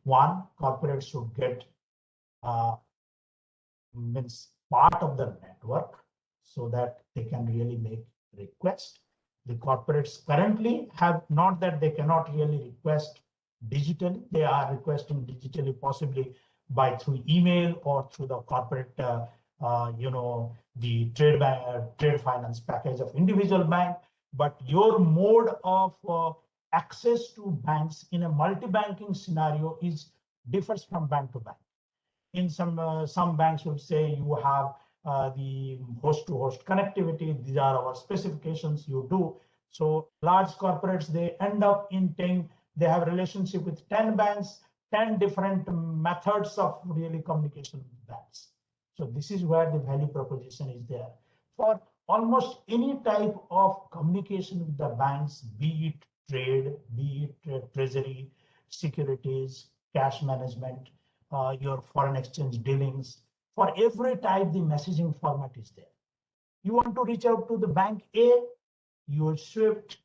[SPEAKER 5] means part of the network so that they can really make request. The corporates currently have not that they cannot really request digitally. They are requesting digitally, possibly by through email or through the corporate, the trade finance package of individual bank. But your mode of access to banks in a multi-banking scenario differs from bank to bank. In some banks would say you have the host-to-host connectivity. These are our specifications. You do. So large corporates, they end up in 10. They have a relationship with 10 banks, 10 different methods of really communication with banks. So this is where the value proposition is there. For almost any type of communication with the banks, be it trade, be it treasury, securities, cash management, your foreign exchange dealings, for every type, the messaging format is there. You want to reach out to the bank A, your SWIFT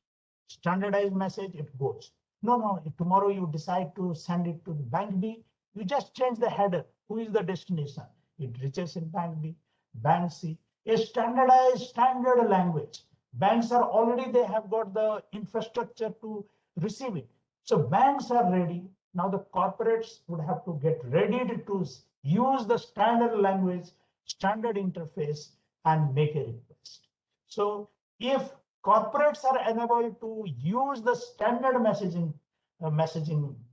[SPEAKER 5] standardized message, it goes. No, tomorrow you decide to send it to the bank B, you just change the header. Who is the destination? It reaches in bank B, bank C, a standardized standard language. Banks are already, they have got the infrastructure to receive it. So banks are ready. Now the corporates would have to get ready to use the standard language, standard interface, and make a request. So if corporates are enabled to use the standard messaging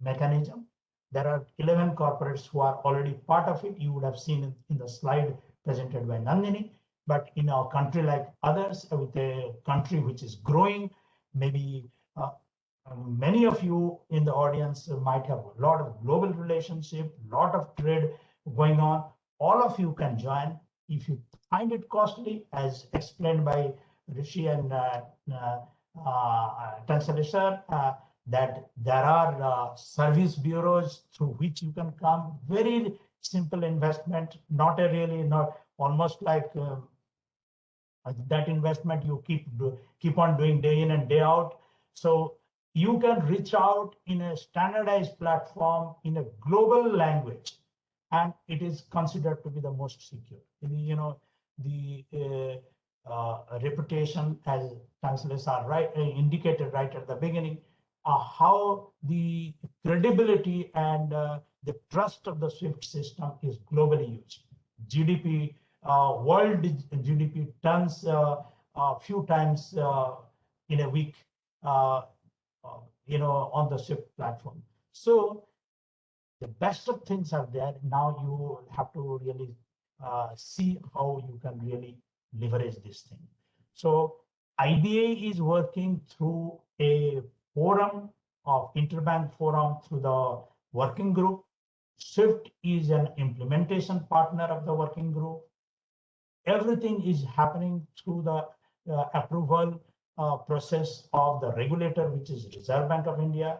[SPEAKER 5] mechanism, there are 11 corporates who are already part of it. You would have seen in the slide presented by Nandini. But in our country, like others, with a country which is growing, maybe many of you in the audience might have a lot of global relationship, lot of trade going on. All of you can join. If you find it costly, as explained by Rishi and Tangshalesa, that there are service bureaus through which you can come. Very simple investment, not almost like that investment you keep on doing day in and day out. So you can reach out in a standardized platform in a global language, and it is considered to be the most secure. The reputation, as Tangshalesa indicated right at the beginning, how the credibility and the trust of the SWIFT system is globally used. GDP, world GDP turns a few times in a week. on the SWIFT platform. So the best of things are there. Now you have to really see how you can really leverage this thing. So IBA is working through a forum of interbank forum through the working group. SWIFT is an implementation partner of the working group. Everything is happening through the approval process of the regulator, which is Reserve Bank of India,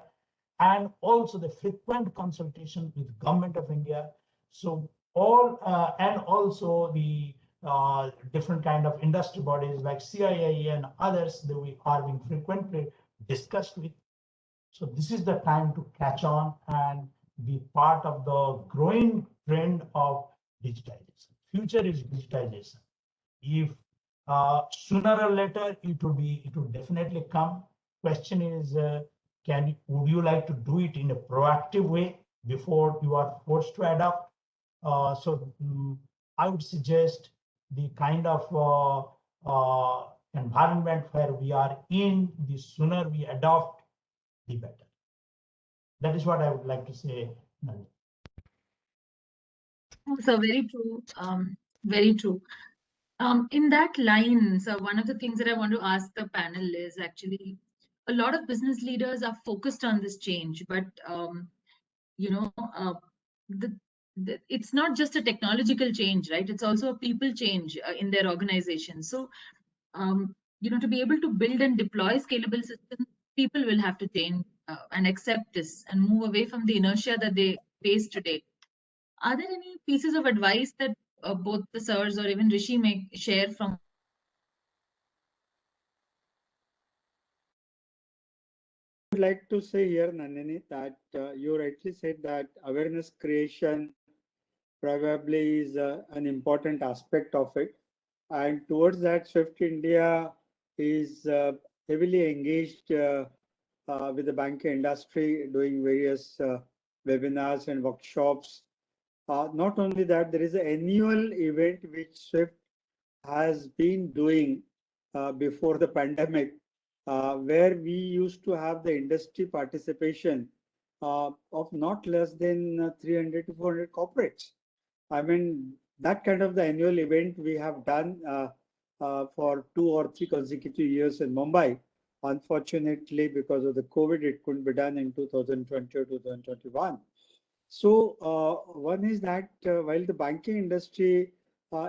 [SPEAKER 5] and also the frequent consultation with Government of India. So all and also the different kind of industry bodies like CII and others that we are being frequently discussed with. So this is the time to catch on and be part of the growing trend of digitization. Future is digitization. If sooner or later it will definitely come. Question is, would you like to do it in a proactive way before you are forced to adopt? I would suggest the kind of environment where we are in, the sooner we adopt, the better. That is what I would like to say.
[SPEAKER 2] So very true. Very true. In that line, so one of the things that I want to ask the panel is actually a lot of business leaders are focused on this change, but it's not just a technological change, right? It's also a people change in their organization. So, to be able to build and deploy scalable systems, people will have to change and accept this and move away from the inertia that they face today. Are there any pieces of advice that both the sirs or even Rishi may share from?
[SPEAKER 3] I would like to say here, Nandini, that you rightly said that awareness creation probably is an important aspect of it. And towards that, SWIFT India is heavily engaged with the banking industry, doing various webinars and workshops. Not only that, there is an annual event which SWIFT has been doing before the pandemic, where we used to have the industry participation of not less than 300 to 400 corporates. I mean, that kind of the annual event we have done for 2 or 3 consecutive years in Mumbai. Unfortunately, because of the COVID, it couldn't be done in 2020 or 2021. So one is that while the banking industry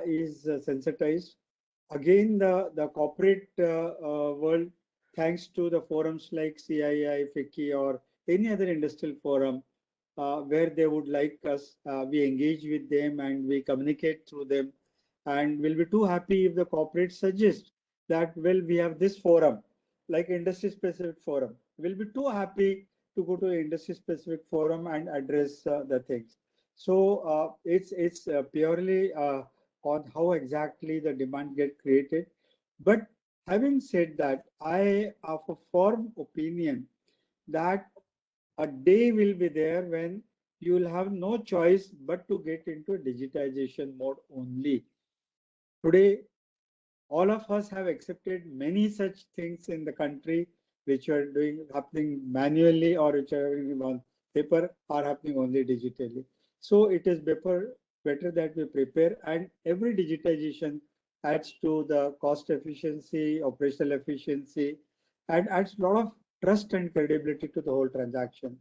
[SPEAKER 3] is sensitized, again, the corporate world, thanks to the forums like CII, FICCI, or any other industrial forum, where they would like us, we engage with them and we communicate through them. And we'll be too happy if the corporate suggests that, well, we have this forum, like industry specific forum. We'll be too happy to go to an industry specific forum and address the things. So it's purely on how exactly the demand get created. But having said that, I have a firm opinion that a day will be there when you will have no choice but to get into digitization mode only. Today, all of us have accepted many such things in the country which are happening manually or which are on paper are happening only digitally. So it is better that we prepare, and every digitization adds to the cost efficiency, operational efficiency, and adds a lot of trust and credibility to the whole transaction.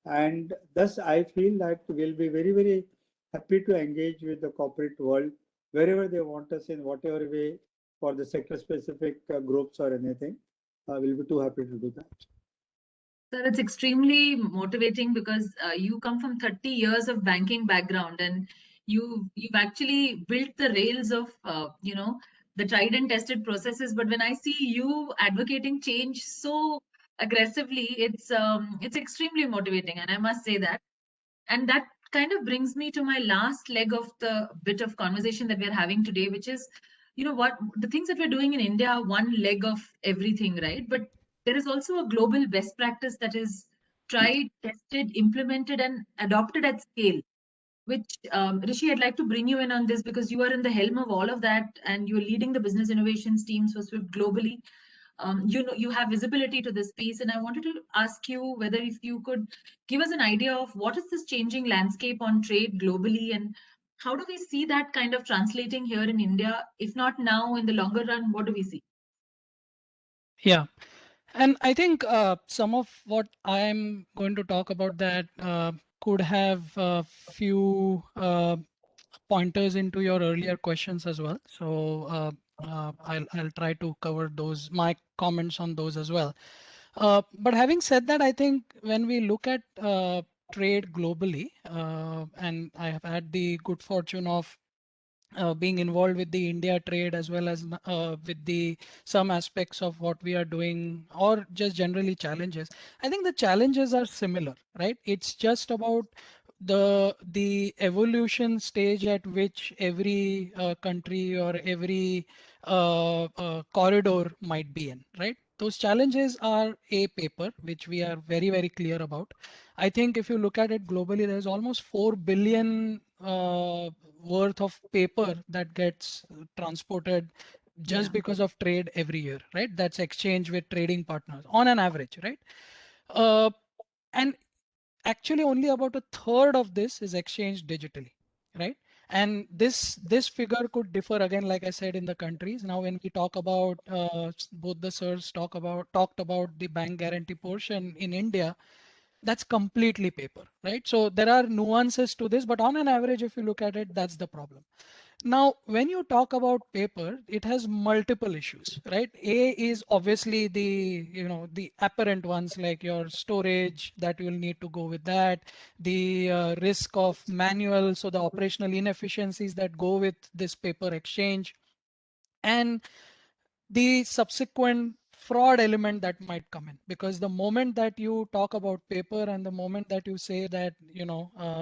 [SPEAKER 3] And thus, I feel that we'll be very, very happy to engage with the corporate world wherever they want us in whatever way for the sector specific groups or anything. We'll be too happy to do that.
[SPEAKER 2] Sir, it's extremely motivating because you come from 30 years of banking background and you've actually built the rails of the tried and tested processes. But when I see you advocating change so aggressively, it's extremely motivating, and I must say that. And that kind of brings me to my last leg of the bit of conversation that we're having today, which is, what the things that we're doing in India are one leg of everything, right? But there is also a global best practice that is tried, tested, implemented, and adopted at scale. Which Rishi, I'd like to bring you in on this because you are in the helm of all of that, and you're leading the business innovations teams for SWIFT globally. you have visibility to this piece, and I wanted to ask you whether if you could give us an idea of what is this changing landscape on trade globally, and how do we see that kind of translating here in India? If not now, in the longer run, what do we see?
[SPEAKER 4] Yeah. And I think some of what I'm going to talk about that could have a few pointers into your earlier questions as well. So I'll try to cover those, my comments on those as well. But having said that, I think when we look at trade globally, and I have had the good fortune of being involved with the India trade as well as with the some aspects of what we are doing or just generally challenges. I think the challenges are similar, right? It's just about the evolution stage at which every country or every corridor might be in, right? Those challenges are a paper, which we are very, very clear about. I think if you look at it globally, there's almost 4 billion worth of paper that gets transported just
[SPEAKER 2] Yeah.
[SPEAKER 4] because of trade every year, right? That's exchange with trading partners on an average, right? Uh, and actually only about a third of this is exchanged digitally, right? And this figure could differ again, like I said, in the countries. Now, when we talk about both the sirs talked about the bank guarantee portion in India, that's completely paper, right? So there are nuances to this, but on an average, if you look at it, that's the problem. Now, when you talk about paper, it has multiple issues, right? A is obviously the apparent ones, like your storage that you'll need to go with that, the risk of manual, so the operational inefficiencies that go with this paper exchange, and the subsequent fraud element that might come in, because the moment that you talk about paper and the moment that you say that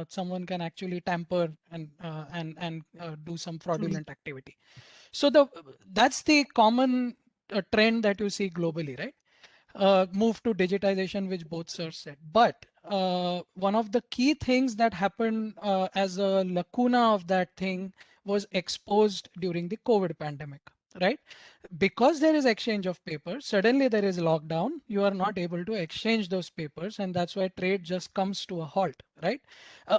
[SPEAKER 4] someone can actually tamper and do some fraudulent activity, so that's the common trend that you see globally, right? Move to digitization, which both sirs said. But one of the key things that happened as a lacuna of that thing was exposed during the COVID pandemic, right? Because there is exchange of papers, suddenly there is lockdown, you are not able to exchange those papers, and that's why trade just comes to a halt, right?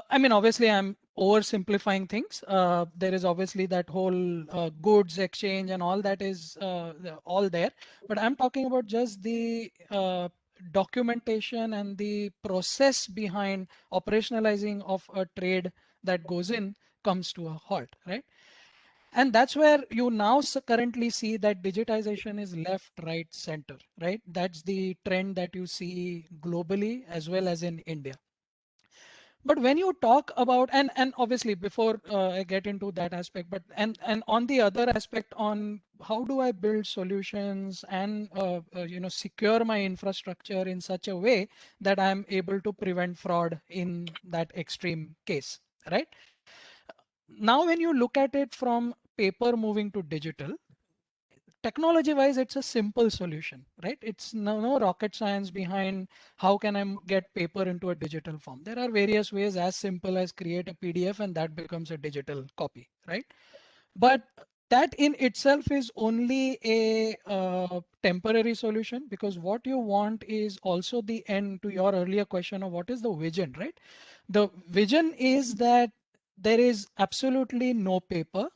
[SPEAKER 4] I mean, obviously I'm oversimplifying things. There is obviously that whole goods exchange and all that is all there, but I'm talking about just the documentation and the process behind operationalizing of a trade that goes in comes to a halt, right? And that's where you now currently see that digitization is left, right, center, right? That's the trend that you see globally as well as in India. But when you talk about, and obviously before I get into that aspect, but and on the other aspect, on how do I build solutions and secure my infrastructure in such a way that I'm able to prevent fraud in that extreme case, right? Now, when you look at it from paper moving to digital, technology wise, it's a simple solution, right? It's no rocket science behind how can I get paper into a digital form. There are various ways, as simple as create a PDF and that becomes a digital copy, right? But that in itself is only a temporary solution, because what you want is also the end to your earlier question of what is the vision, right? The vision is that there is absolutely no paper,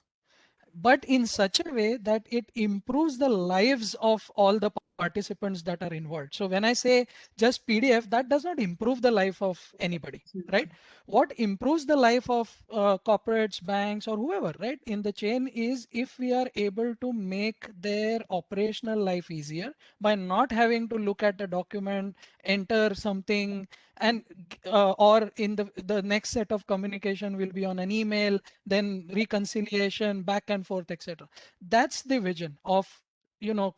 [SPEAKER 4] but in such a way that it improves the lives of all the participants that are involved. So when I say just PDF, that does not improve the life of anybody, right? What improves the life of corporates, banks, or whoever, right, in the chain is if we are able to make their operational life easier by not having to look at the document, enter something, and or in the next set of communication will be on an email, then reconciliation, back and forth, etc. That's the vision of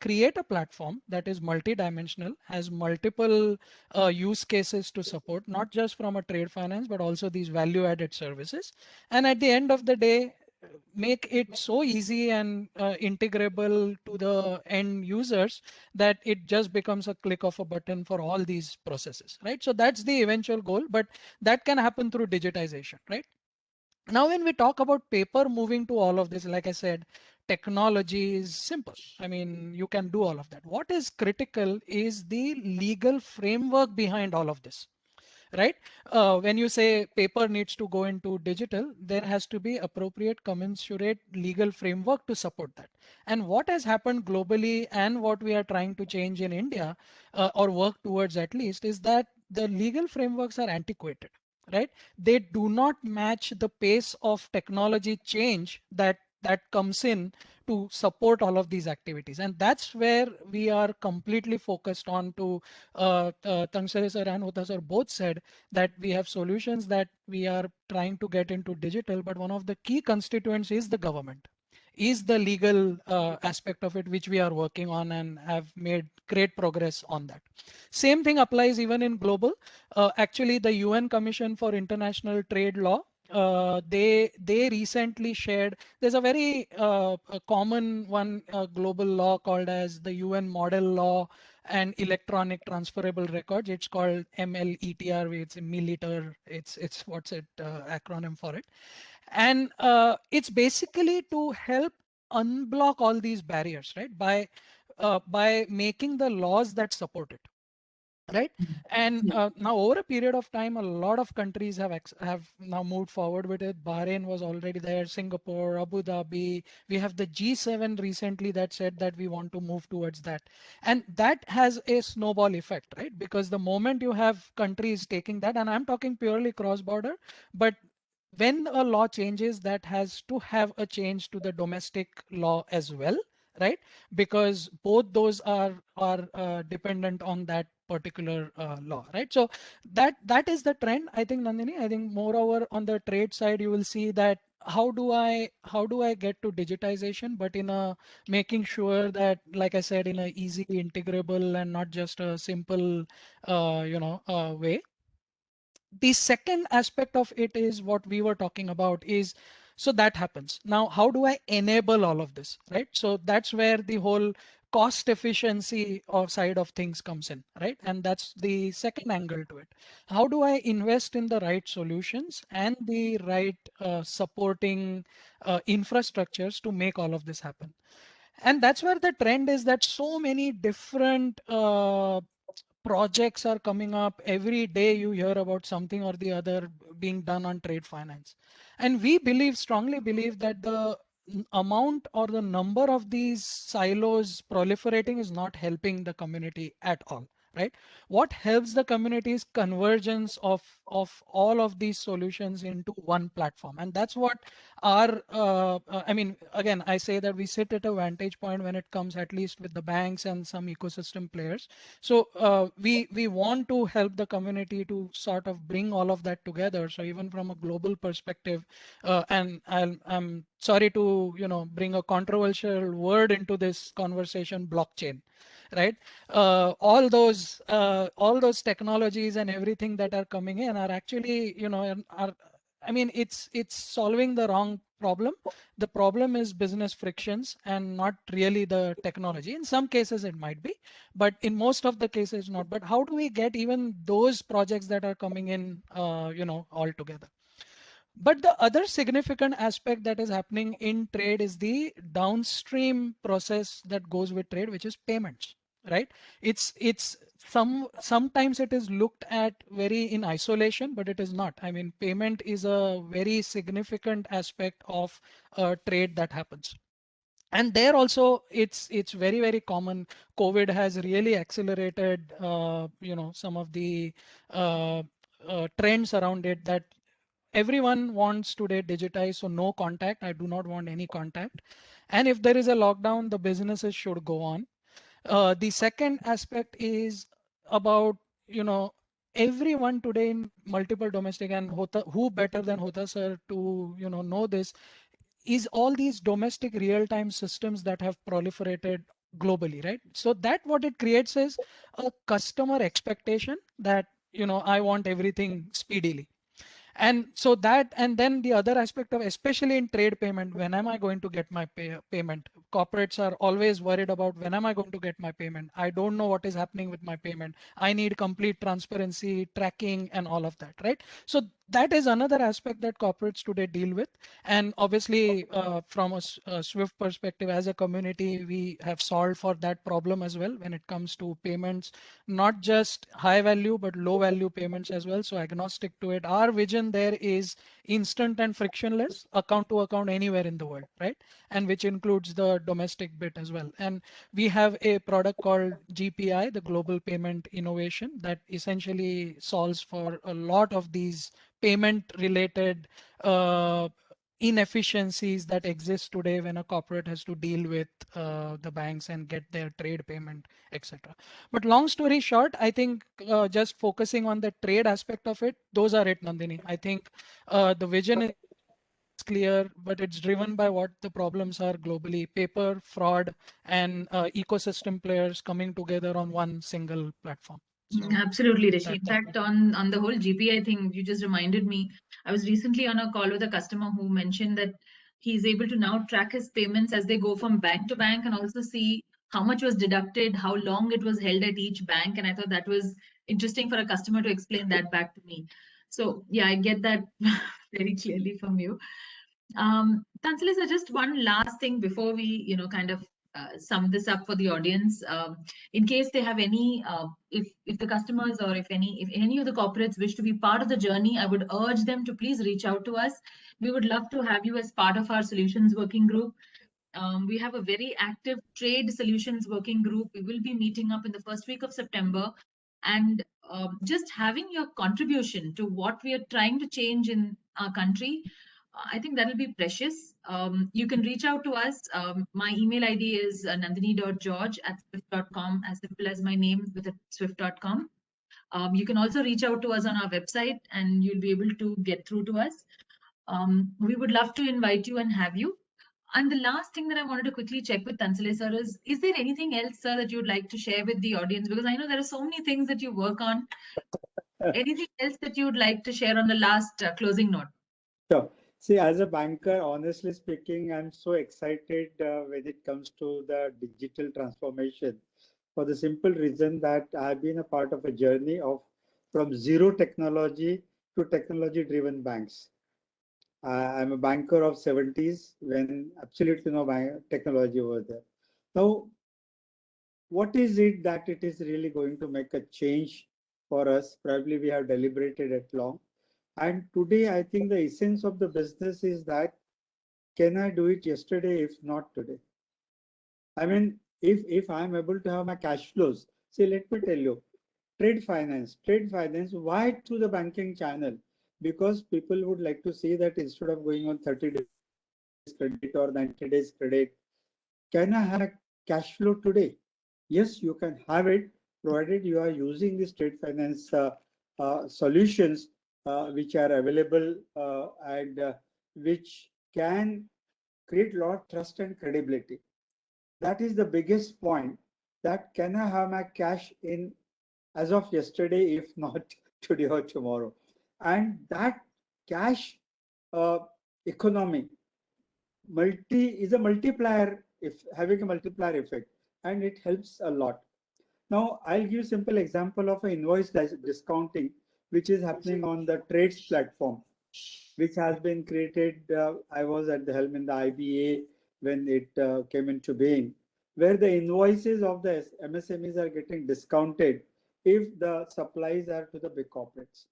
[SPEAKER 4] create a platform that is multidimensional, has multiple use cases to support, not just from a trade finance but also these value added services, and at the end of the day make it so easy and integrable to the end users that it just becomes a click of a button for all these processes, right? So that's the eventual goal, but that can happen through digitization, right? Now, when we talk about paper moving to all of this, like I said, technology is simple. I mean, you can do all of that. What is critical is the legal framework behind all of this, right? When you say paper needs to go into digital, there has to be appropriate commensurate legal framework to support that. And what has happened globally and what we are trying to change in India, or work towards at least, is that the legal frameworks are antiquated, right? They do not match the pace of technology change that comes in to support all of these activities. And that's where we are completely focused on to Tangsare sir and Hota sir both said that we have solutions that we are trying to get into digital, but one of the key constituents is the government, is the legal aspect of it, which we are working on and have made great progress on that. Same thing applies even in global. Actually, the UN Commission for International Trade Law, they recently shared, there's a very a common one global law called as the UN Model Law and Electronic Transferable Records. It's called MLETR. It's a milliliter. It's what's it acronym for it, and it's basically to help unblock all these barriers, right? By making the laws that support it, right? And now over a period of time, a lot of countries have now moved forward with it. Bahrain was already there, Singapore, Abu Dhabi. We have the G7 recently that said that we want to move towards that, and that has a snowball effect, right? Because the moment you have countries taking that, and I'm talking purely cross-border, but when a law changes, that has to have a change to the domestic law as well, right? Because both those are dependent on that particular law, right? So that is the trend, I think, Nandini. I think moreover on the trade side, you will see that how do I get to digitization, but in a making sure that, like I said, in a easy integrable and not just a simple way. The second aspect of it is what we were talking about is, so that happens. Now, how do I enable all of this, right? So that's where the whole cost efficiency or side of things comes in, right? And that's the second angle to it. How do I invest in the right solutions and the right supporting infrastructures to make all of this happen? And that's where the trend is, that so many different projects are coming up. Every day you hear about something or the other being done on trade finance. And we strongly believe that the amount or the number of these silos proliferating is not helping the community at all, right? What helps the community is convergence of all of these solutions into one platform. And that's what I mean, again, I say that we sit at a vantage point when it comes, at least with the banks and some ecosystem players. So we want to help the community to sort of bring all of that together. So even from a global perspective, and I'm sorry to bring a controversial word into this conversation, blockchain, right? All those technologies and everything that are coming in are actually are, I mean, it's solving the wrong problem. The problem is business frictions and not really the technology. In some cases it might be, but in most of the cases not. But how do we get even those projects that are coming in all together? But the other significant aspect that is happening in trade is the downstream process that goes with trade, which is payments, right? It's sometimes it is looked at very in isolation, but it is not. I mean, payment is a very significant aspect of trade that happens. And there also it's very, very common. COVID has really accelerated some of the trends around it, that everyone wants today digitized, so no contact. I do not want any contact. And if there is a lockdown, the businesses should go on. The second aspect is about everyone today in multiple domestic, and who better than Hota sir to know this, is all these domestic real-time systems that have proliferated globally, right? So that what it creates is a customer expectation that I want everything speedily. And so that, and then the other aspect of, especially in trade payment, when am I going to get my payment? Corporates are always worried about, when am I going to get my payment? I don't know what is happening with my payment. I need complete transparency, tracking, and all of that, right? So that is another aspect that corporates today deal with. And obviously, from a Swift perspective, as a community, we have solved for that problem as well when it comes to payments, not just high value, but low value payments as well. So agnostic to it. Our vision there is instant and frictionless account to account anywhere in the world, right? And which includes the domestic bit as well. And we have a product called GPI, the Global Payment Innovation, that essentially solves for a lot of these payment related inefficiencies that exist today when a corporate has to deal with the banks and get their trade payment, etc. But long story short, I think just focusing on the trade aspect of it, those are it, Nandini. I think the vision is clear, but it's driven by what the problems are globally: paper, fraud, and ecosystem players coming together on one single platform. So
[SPEAKER 2] Absolutely, Rishi. In
[SPEAKER 4] that
[SPEAKER 2] fact, on the whole GPI thing, you just reminded me. I was recently on a call with a customer who mentioned that he's able to now track his payments as they go from bank to bank and also see how much was deducted, how long it was held at each bank. And I thought that was interesting for a customer to explain that back to me. So yeah, I get that very clearly from you. Tansila, so just one last thing before we, kind of sum this up for the audience. In case they have any, if the customers or if any of the corporates wish to be part of the journey, I would urge them to please reach out to us. We would love to have you as part of our solutions working group. We have a very active trade solutions working group. We will be meeting up in the first week of September, and just having your contribution to what we are trying to change in our country, I think that'll be precious. You can reach out to us. My email ID is nandini.george@swift.com, as simple as my name with a swift.com. You can also reach out to us on our website and you'll be able to get through to us. We would love to invite you and have you. And the last thing that I wanted to quickly check with Tansile sir is there anything else, sir, that you'd like to share with the audience? Because I know there are so many things that you work on. Anything else that you would like to share on the last closing note?
[SPEAKER 3] Sure. See, as a banker, honestly speaking, I'm so excited when it comes to the digital transformation, for the simple reason that I've been a part of a journey of from zero technology to technology-driven banks. I'm a banker of 70s when absolutely no technology was there. Now, what is it that it is really going to make a change for us? Probably we have deliberated it long. And today, I think the essence of the business is that, can I do it yesterday, if not today? I mean, if I'm able to have my cash flows, see, let me tell you, trade finance, why through the banking channel? Because people would like to see that instead of going on 30 days credit or 90 days credit, can I have cash flow today? Yes, you can have it, provided you are using these trade finance solutions which are available and which can create a lot of trust and credibility. That is the biggest point, that can I have my cash in as of yesterday, if not today or tomorrow. And that cash economy is a multiplier, if having a multiplier effect, and it helps a lot. Now, I'll give a simple example of an invoice discounting, which is happening on the trades platform, which has been created. I was at the helm in the IBA when it came into being, where the invoices of the MSMEs are getting discounted if the supplies are to the big corporates.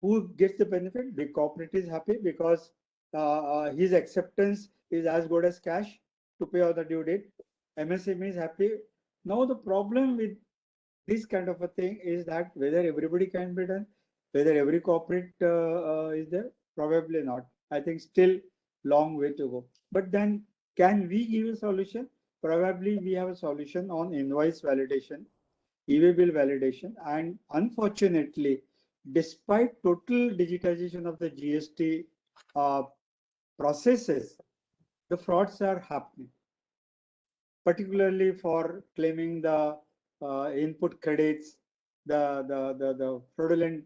[SPEAKER 3] Who gets the benefit? Big corporate is happy because his acceptance is as good as cash to pay all the due date. MSME is happy. Now the problem with this kind of a thing is that whether everybody can be done, whether every corporate is there, probably not. I think still long way to go. But then can we give a solution? Probably we have a solution on invoice validation, e-way bill validation, and unfortunately, despite total digitization of the GST processes, the frauds are happening, particularly for claiming the input credits, the fraudulent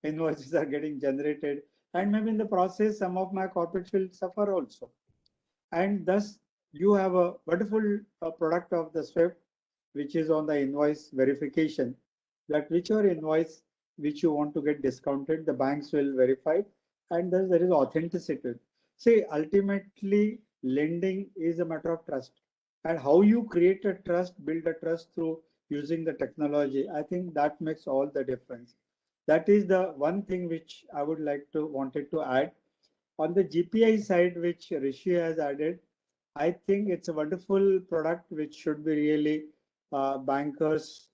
[SPEAKER 3] invoices are getting generated, and maybe in the process, some of my corporates will suffer also. And thus, you have a wonderful product of the SWIFT, which is on the invoice verification, that whichever invoice which you want to get discounted, the banks will verify, and thus there is authenticity. See, ultimately, lending is a matter of trust, and how you create a trust, build a trust through using the technology. I think that makes all the difference. That is the one thing which I would like to wanted to add. On the GPI side, which Rishi has added, I think it's a wonderful product which should be really bankers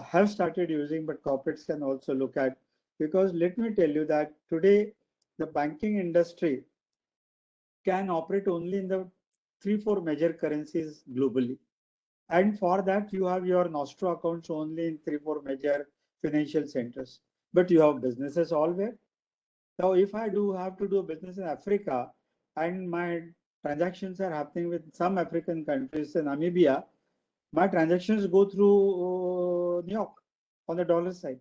[SPEAKER 3] have started using, but corporates can also look at. Because let me tell you that today the banking industry can operate only in the 3-4 major currencies globally. And for that, you have your Nostro accounts only in 3-4 major financial centers. But you have businesses all where. Now, if I do have to do business in Africa and my transactions are happening with some African countries in Namibia, my transactions go through New York on the dollar side.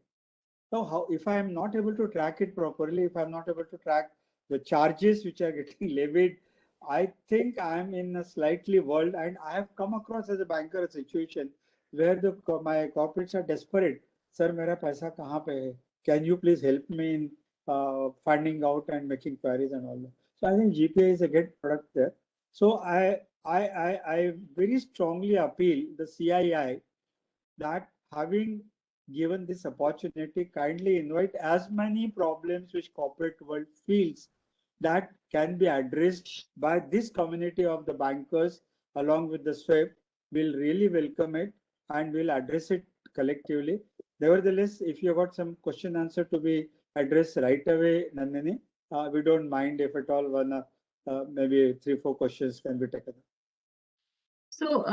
[SPEAKER 3] Now, how if I am not able to track it properly, if I'm not able to track the charges which are getting levied, I think I'm in a slightly world, and I have come across as a banker a situation where my corporates are desperate. Sir, mera paisa kahan pe hai? Can you please help me in finding out and making queries and all that? So I think GPI is a good product there. So I very strongly appeal the CII that having given this opportunity, kindly invite as many problems which corporate world feels that can be addressed by this community of the bankers along with the SWIFT. We'll really welcome it and we'll address it collectively. Nevertheless, if you got some question answer to be addressed right away, Nandini, we don't mind if at all maybe 3-4 questions can be taken.
[SPEAKER 2] So,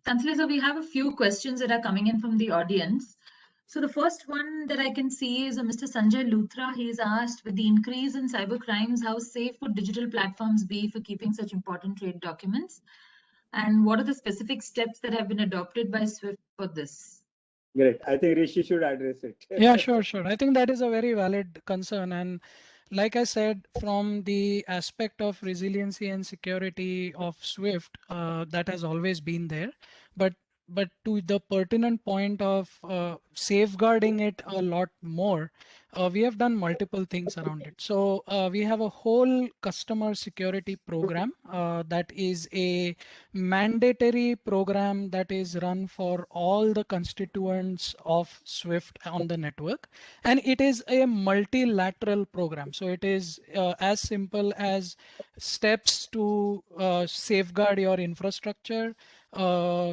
[SPEAKER 2] Tansila, so we have a few questions that are coming in from the audience. So the first one that I can see is Mr. Sanjay Luthra. He's asked, with the increase in cyber crimes, how safe would digital platforms be for keeping such important trade documents? And what are the specific steps that have been adopted by SWIFT for this?
[SPEAKER 3] Great. I think Rishi should address it.
[SPEAKER 4] Yeah, sure. I think that is a very valid concern. And like I said, from the aspect of resiliency and security of SWIFT, that has always been there. But to the pertinent point of safeguarding it a lot more, we have done multiple things around it. So we have a whole customer security program that is a mandatory program that is run for all the constituents of SWIFT on the network, and it is a multilateral program. So it is as simple as steps to safeguard your infrastructure,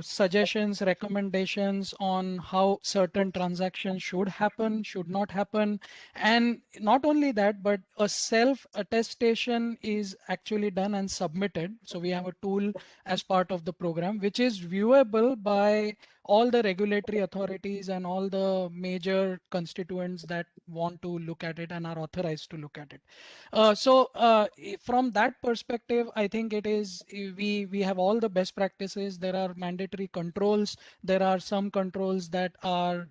[SPEAKER 4] suggestions, recommendations on how certain transactions should happen, should not happen. And not only that, but a self attestation is actually done and submitted. So we have a tool as part of the program, which is viewable by all the regulatory authorities and all the major constituents that want to look at it and are authorized to look at it. From that perspective, I think it is we have all the best practices. There are mandatory controls. There are some controls that are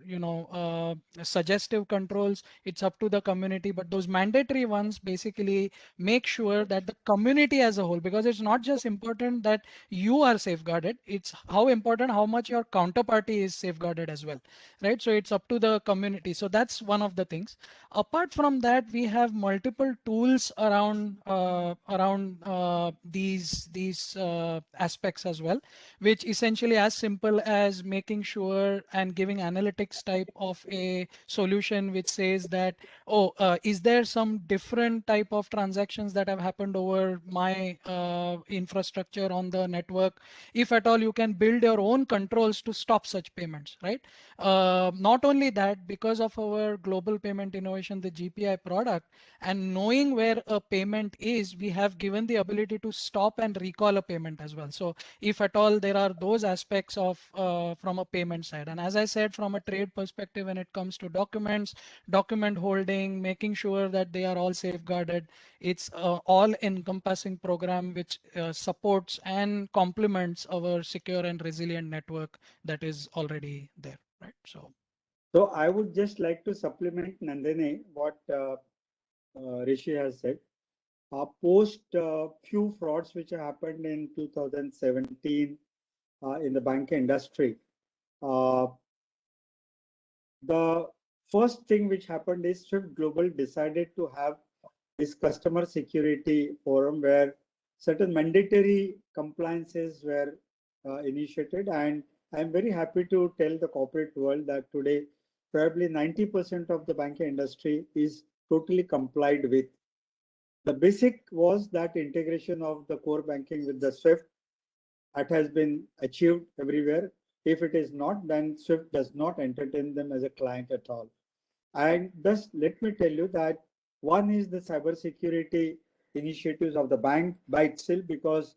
[SPEAKER 4] suggestive controls. It's up to the community, but those mandatory ones basically make sure that the community as a whole, because it's not just important that you are safeguarded, it's how important how much your counterparty is safeguarded as well, right? So it's up to the community. So that's one of the things. Apart from that, we have multiple tools around these aspects as well, which essentially as simple as making sure and giving analytics type of a solution which says that, oh, is there some different type of transactions that have happened over my infrastructure on the network? If at all, you can build your own controls to stop such payments, right? Not only that, because of our global payment innovation, the GPI product, and knowing where a payment is, we have given the ability to stop and recall a payment as well. So if at all there are those aspects of from a payment side, and as I said, from a trade perspective, when it comes to documents, document holding, making sure that they are all safeguarded, it's all encompassing program which supports and complements our secure and resilient network that is already there, right?
[SPEAKER 3] So I would just like to supplement Nandini what Rishi has said. Post few frauds which happened in 2017 in the banking industry, the first thing which happened is Swift Global decided to have this customer security forum where certain mandatory compliances were initiated. And I'm very happy to tell the corporate world that today probably 90% of the banking industry is totally complied with. The basic was that integration of the core banking with the Swift that has been achieved everywhere. If it is not, then Swift does not entertain them as a client at all. And thus, let me tell you that one is the cybersecurity initiatives of the bank by itself, because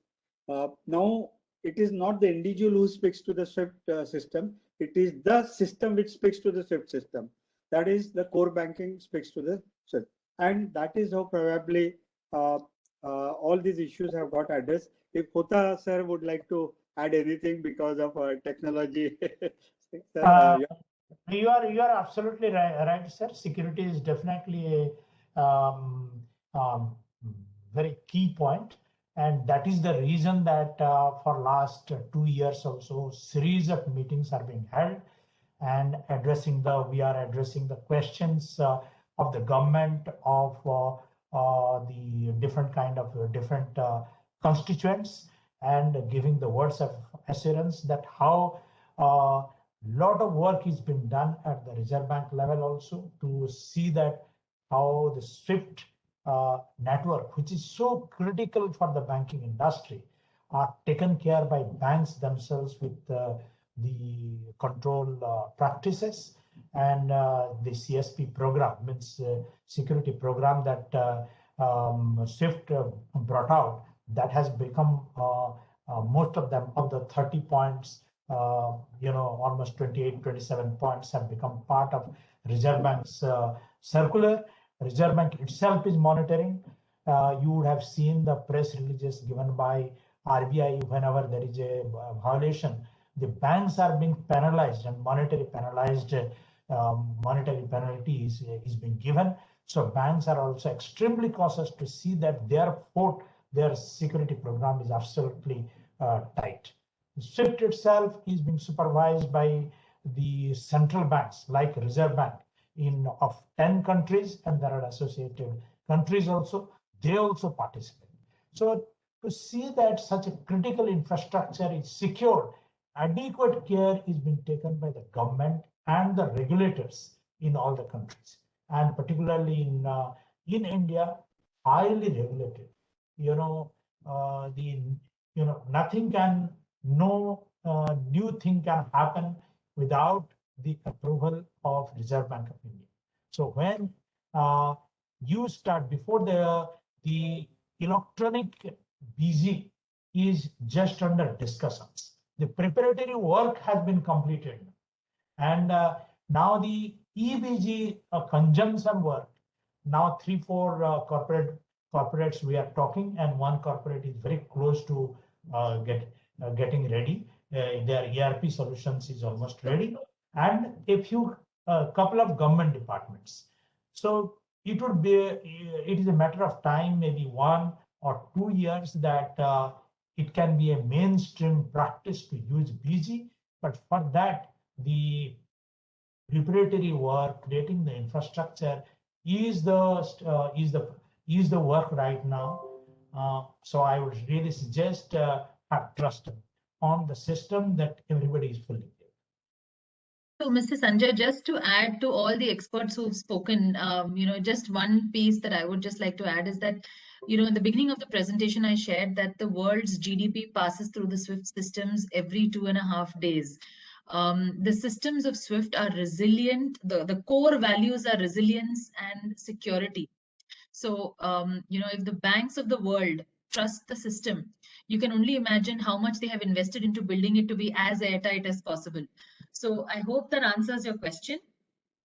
[SPEAKER 3] now it is not the individual who speaks to the Swift system, it is the system which speaks to the Swift system. That is, the core banking speaks to the Swift. And that is how probably all these issues have got addressed. If Hota sir would like to add anything because of technology. Sir,
[SPEAKER 5] You are absolutely right, sir. Security is definitely a very key point, and that is the reason that for last 2 years or so, series of meetings are being held and we are addressing the questions of the government, of the different kind of different constituents, and giving the words of assurance that how lot of work is being done at the Reserve Bank level also to see that how the SWIFT network, which is so critical for the banking industry, are taken care by banks themselves with the control practices, and the CSP program, means security program that SWIFT brought out, that has become most of them, of the 30 points, almost 28, 27 points have become part of Reserve Bank's circular. Reserve Bank itself is monitoring. You would have seen the press releases given by RBI whenever there is a violation. The banks are being penalized, and monetary penalty is being given. So banks are also extremely cautious to see that their security program is absolutely tight. SWIFT itself is being supervised by the central banks like Reserve Bank of 10 countries, and there are associated countries also. They also participate. So to see that such a critical infrastructure is secured, adequate care is being taken by the government and the regulators in all the countries, and particularly in India, highly regulated. Nothing can, no new thing can happen without the approval of Reserve Bank of India. So when you start, before the electronic BG is just under discussions, the preparatory work has been completed, and now the EBG conjunction work, now 3-4 corporates we are talking, and one corporate is very close to getting ready. Their ERP solutions is almost ready, and a couple of government departments. So it is a matter of time, maybe 1 or 2 years, that it can be a mainstream practice to use BG. But for that, the preparatory work, creating the infrastructure, is the work right now. So I would really suggest have trust on the system that everybody is fully clear.
[SPEAKER 2] So, Mr. Sanjay, just to add to all the experts who've spoken, just one piece that I would just like to add is that, in the beginning of the presentation, I shared that the world's GDP passes through the SWIFT systems every 2.5 days. The systems of SWIFT are resilient. The core values are resilience and security. So, if the banks of the world trust the system, you can only imagine how much they have invested into building it to be as airtight as possible. So I hope that answers your question.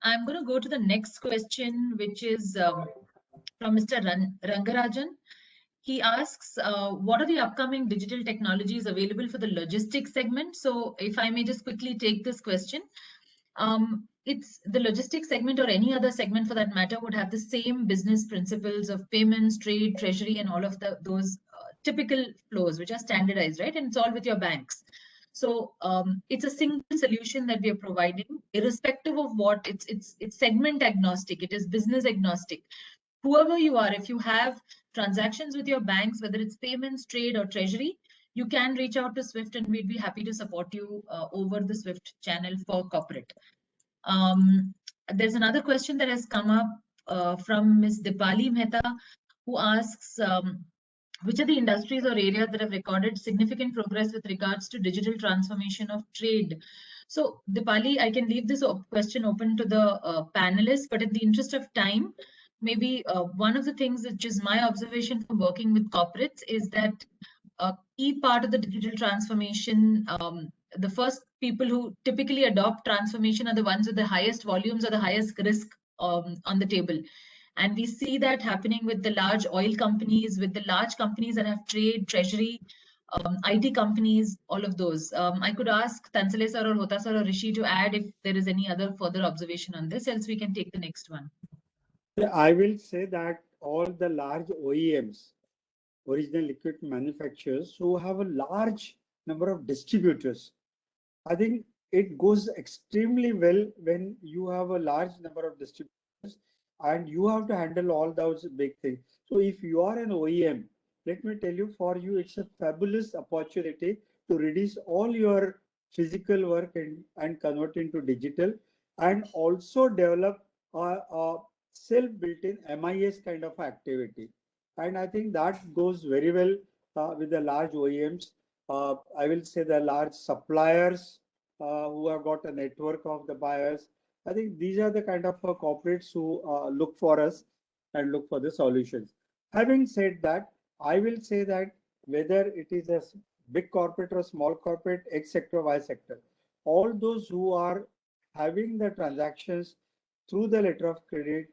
[SPEAKER 2] I'm going to go to the next question, which is from Mr. Rangarajan. He asks, what are the upcoming digital technologies available for the logistics segment? So if I may just quickly take this question. It's the logistics segment, or any other segment for that matter, would have the same business principles of payments, trade, treasury, and all of those typical flows, which are standardized, right? And it's all with your banks. So it's a single solution that we are providing, irrespective of what it's segment agnostic. It is business agnostic. Whoever you are, if you have transactions with your banks, whether it's payments, trade, or treasury, you can reach out to Swift, and we'd be happy to support you over the Swift channel for corporate. There's another question that has come up from Ms. Dipali Mehta, who asks, which are the industries or areas that have recorded significant progress with regards to digital transformation of trade? So, Dipali, I can leave this question open to the panelists, but in the interest of time, maybe one of the things which is my observation from working with corporates is that a key part of the digital transformation, the first people who typically adopt transformation are the ones with the highest volumes or the highest risk on the table. And we see that happening with the large oil companies, with the large companies that have trade, treasury, IT companies, all of those. I could ask Tansale sir or Hota sir or Rishi to add if there is any other further observation on this, else we can take the next one.
[SPEAKER 3] I will say that all the large OEMs, original equipment manufacturers, who have a large number of distributors, I think it goes extremely well when you have a large number of distributors and you have to handle all those big things. So if you are an OEM, let me tell you, for you, it's a fabulous opportunity to reduce all your physical work and convert into digital, and also develop a self-built-in MIS kind of activity. And I think that goes very well with the large OEMs. I will say the large suppliers who have got a network of the buyers. I think these are the kind of corporates who look for us and look for the solutions. Having said that, I will say that whether it is a big corporate or small corporate, X sector, Y sector, all those who are having the transactions through the letter of credit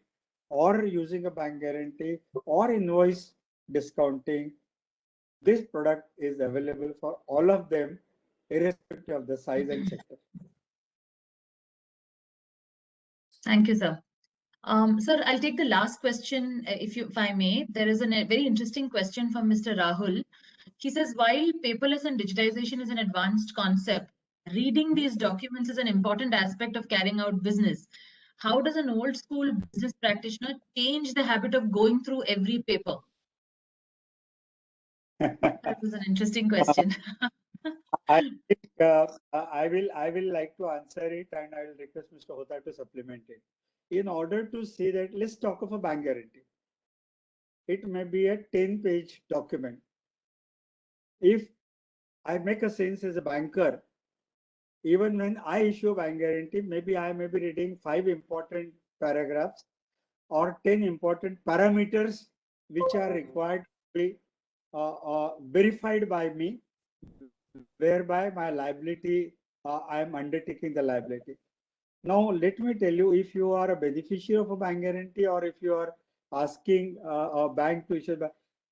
[SPEAKER 3] or using a bank guarantee or invoice discounting, this product is available for all of them, irrespective of the size and sector.
[SPEAKER 2] Thank you, sir. Sir, I'll take the last question, if I may. There is a very interesting question from Mr. Rahul. He says, while paperless and digitization is an advanced concept, reading these documents is an important aspect of carrying out business. How does an old school business practitioner change the habit of going through every paper? That was an interesting question.
[SPEAKER 3] I think I will like to answer it, and I will request Mr. Hota to supplement it. In order to see that, let's talk of a bank guarantee. It may be a 10-page document. If I make a sense as a banker, even when I issue a bank guarantee, maybe I may be reading 5 important paragraphs or 10 important parameters which are required to be verified by me, whereby my liability, I am undertaking the liability. Now, let me tell you, if you are a beneficiary of a bank guarantee, or if you are asking a bank to issue,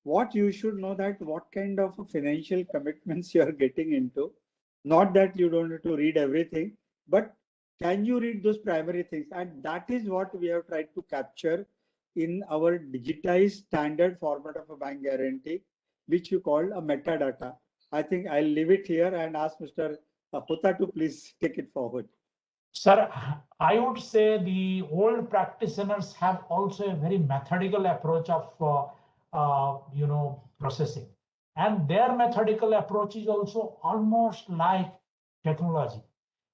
[SPEAKER 3] what you should know that what kind of financial commitments you are getting into. Not that you don't have to read everything, but can you read those primary things? And that is what we have tried to capture in our digitized standard format of a bank guarantee, which you call a metadata. I think I'll leave it here and ask Mr. Hota to please take it forward.
[SPEAKER 5] Sir, I would say the old practitioners have also a very methodical approach of processing, and their methodical approach is also almost like technology.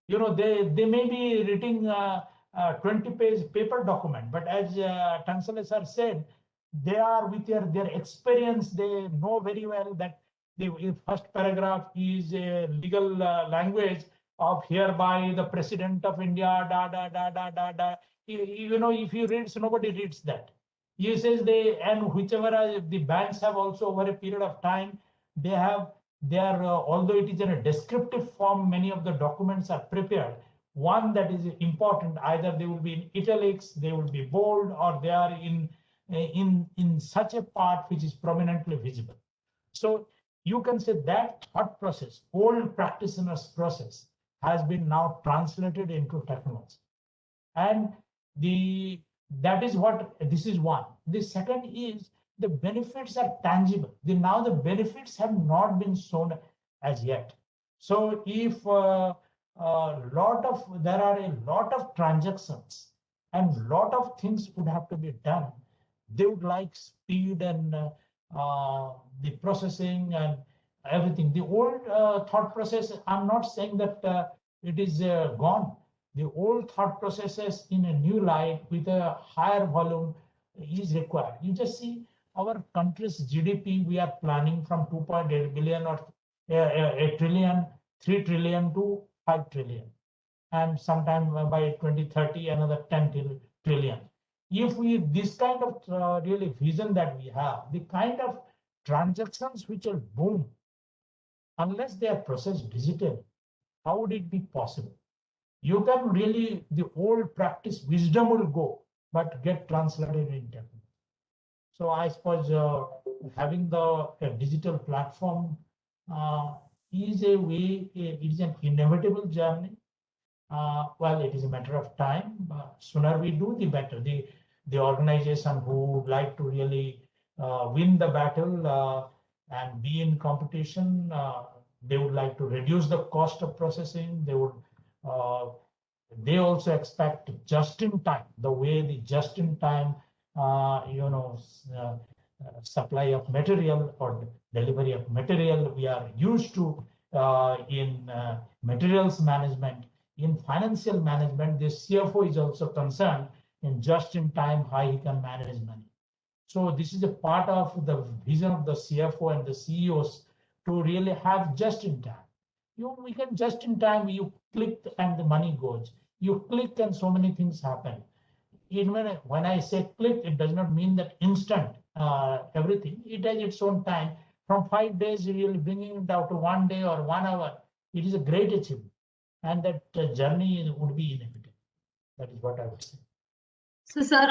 [SPEAKER 5] They may be reading a 20-page paper document, but as Tansale sir said, they are with their experience. They know very well that the first paragraph is a legal language of hereby the President of India, da da da da da da. If you read, so nobody reads that. He says and whichever the banks have also over a period of time, they are although it is in a descriptive form, many of the documents are prepared. One that is important, either they will be in italics, they will be bold, or they are in such a part which is prominently visible. So you can say that thought process, old practitioners' process, has been now translated into technology. And that is what this is one. The second is the benefits are tangible. Now the benefits have not been shown as yet. So if there are a lot of transactions and lot of things would have to be done, they would like speed and the processing and everything. The old thought process, I'm not saying that it is gone. The old thought processes in a new light with a higher volume is required. You just see our country's GDP, we are planning from 2.8 billion or a trillion, 3 trillion to 5 trillion. And sometime by 2030, another 10 trillion. If we, this kind of really vision that we have, the kind of transactions which will boom, unless they are processed digitally, how would it be possible? You can really, the old practice wisdom will go, but get translated in technology. So I suppose having the digital platform is a way, it is an inevitable journey. Well, it is a matter of time. Sooner we do, the better. The organization who would like to really win the battle and be in competition, they would like to reduce the cost of processing. They would. They also expect just in time. The way the just in time, supply of material or delivery of material we are used to in materials management. In financial management, the CFO is also concerned in just in time how he can manage money. So this is a part of the vision of the CFO and the CEOs to really have just in time. We can just in time, you click and the money goes. You click and so many things happen. Even when I say click, it does not mean that instant everything. It has its own time. From 5 days, really bringing it down to 1 day or 1 hour, it is a great achievement. And that journey would be inevitable. That is what I would say.
[SPEAKER 2] So, sir,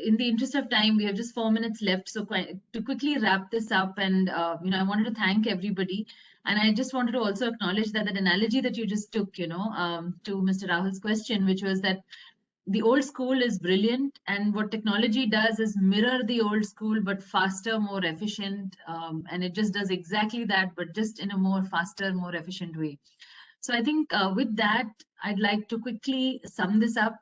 [SPEAKER 2] in the interest of time, we have just 4 minutes left. So, to quickly wrap this up, and I wanted to thank everybody, and I just wanted to also acknowledge that analogy that you just took, to Mr. Rahul's question, which was that the old school is brilliant, and what technology does is mirror the old school, but faster, more efficient, and it just does exactly that, but just in a more faster, more efficient way. So, I think with that, I'd like to quickly sum this up.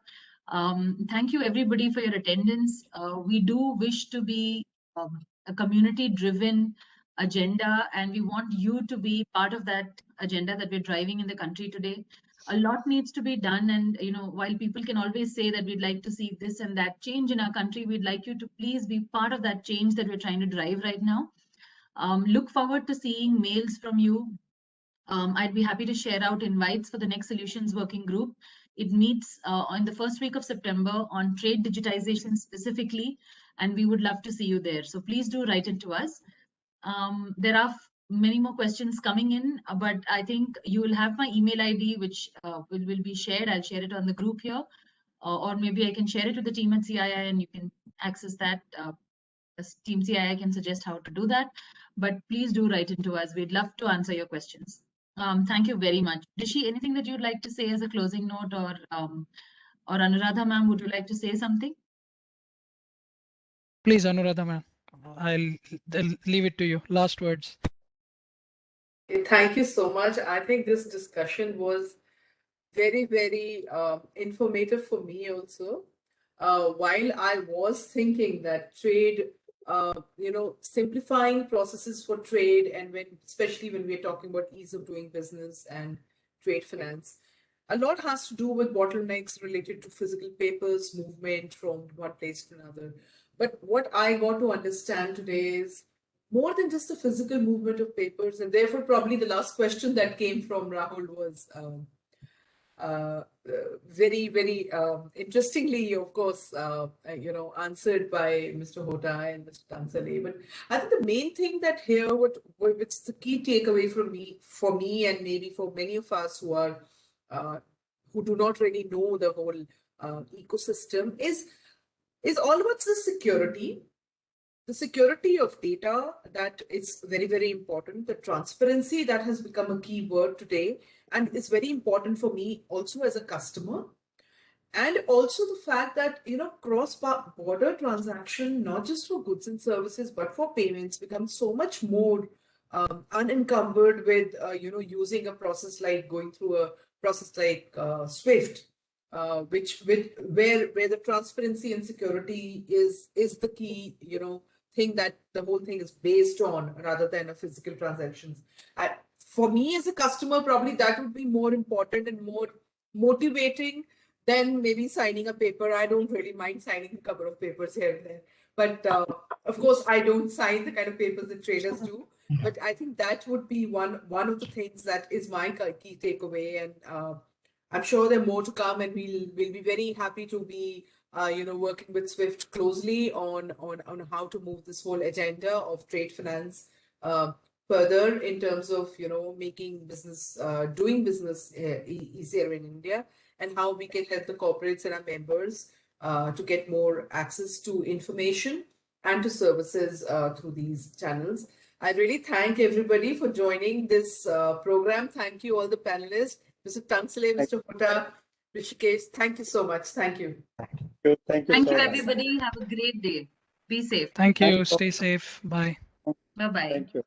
[SPEAKER 2] Thank you everybody for your attendance. We do wish to be a community-driven agenda, and we want you to be part of that agenda that we're driving in the country today. A lot needs to be done, and while people can always say that we'd like to see this and that change in our country, we'd like you to please be part of that change that we're trying to drive right now. Look forward to seeing mails from you. I'd be happy to share out invites for the next solutions working group. It meets in the first week of September on trade digitization specifically, and we would love to see you there. So please do write into us. There are many more questions coming in, but I think you will have my email ID, which will be shared. I'll share it on the group here, or maybe I can share it with the team at CII and you can access that. Team CII can suggest how to do that, but please do write into us. We'd love to answer your questions. Thank you very much. Rishi, anything that you'd like to say as a closing note, or Anuradha ma'am, would you like to say something?
[SPEAKER 4] Please, Anuradha ma'am, I'll leave it to you. Last words.
[SPEAKER 1] Thank you so much. I think this discussion was very, very informative for me also. While I was thinking that trade, simplifying processes for trade, and especially when we're talking about ease of doing business and trade finance, a lot has to do with bottlenecks related to physical papers, movement from one place to another. But what I got to understand today is more than just the physical movement of papers, and therefore probably the last question that came from Rahul was very, very interestingly, of course, answered by Mr. Hota and Mr. Tansale. But I think the main thing that here, what's the key takeaway for me, and maybe for many of us who do not really know the whole ecosystem, is all about the security. The security of data, that is very, very important. The transparency, that has become a key word today, and is very important for me also as a customer. And also the fact that, cross-border transaction, not just for goods and services, but for payments, becomes so much more unencumbered with using a process like going through a process like SWIFT, where the transparency and security is the key thing that the whole thing is based on, rather than a physical transactions. For me as a customer, probably that would be more important and more motivating than maybe signing a paper. I don't really mind signing a couple of papers here and there, but of course I don't sign the kind of papers that traders do. But I think that would be one of the things that is my key takeaway, and I'm sure there are more to come, and we'll be very happy to be working with SWIFT closely on how to move this whole agenda of trade finance further in terms of making business, doing business easier in India, and how we can help the corporates and our members to get more access to information and to services through these channels. I really thank everybody for joining this program. Thank you all the panelists, Mr. Tansale, Mr. Hota, Rishikesh. Thank you so much. Thank you.
[SPEAKER 3] Thank you
[SPEAKER 2] Thank
[SPEAKER 3] so
[SPEAKER 2] you,
[SPEAKER 3] much.
[SPEAKER 2] everybody. Have a great day. Be safe.
[SPEAKER 4] Thank you.
[SPEAKER 3] Thanks.
[SPEAKER 4] Stay safe. Bye.
[SPEAKER 2] Bye-bye.
[SPEAKER 3] Thank you.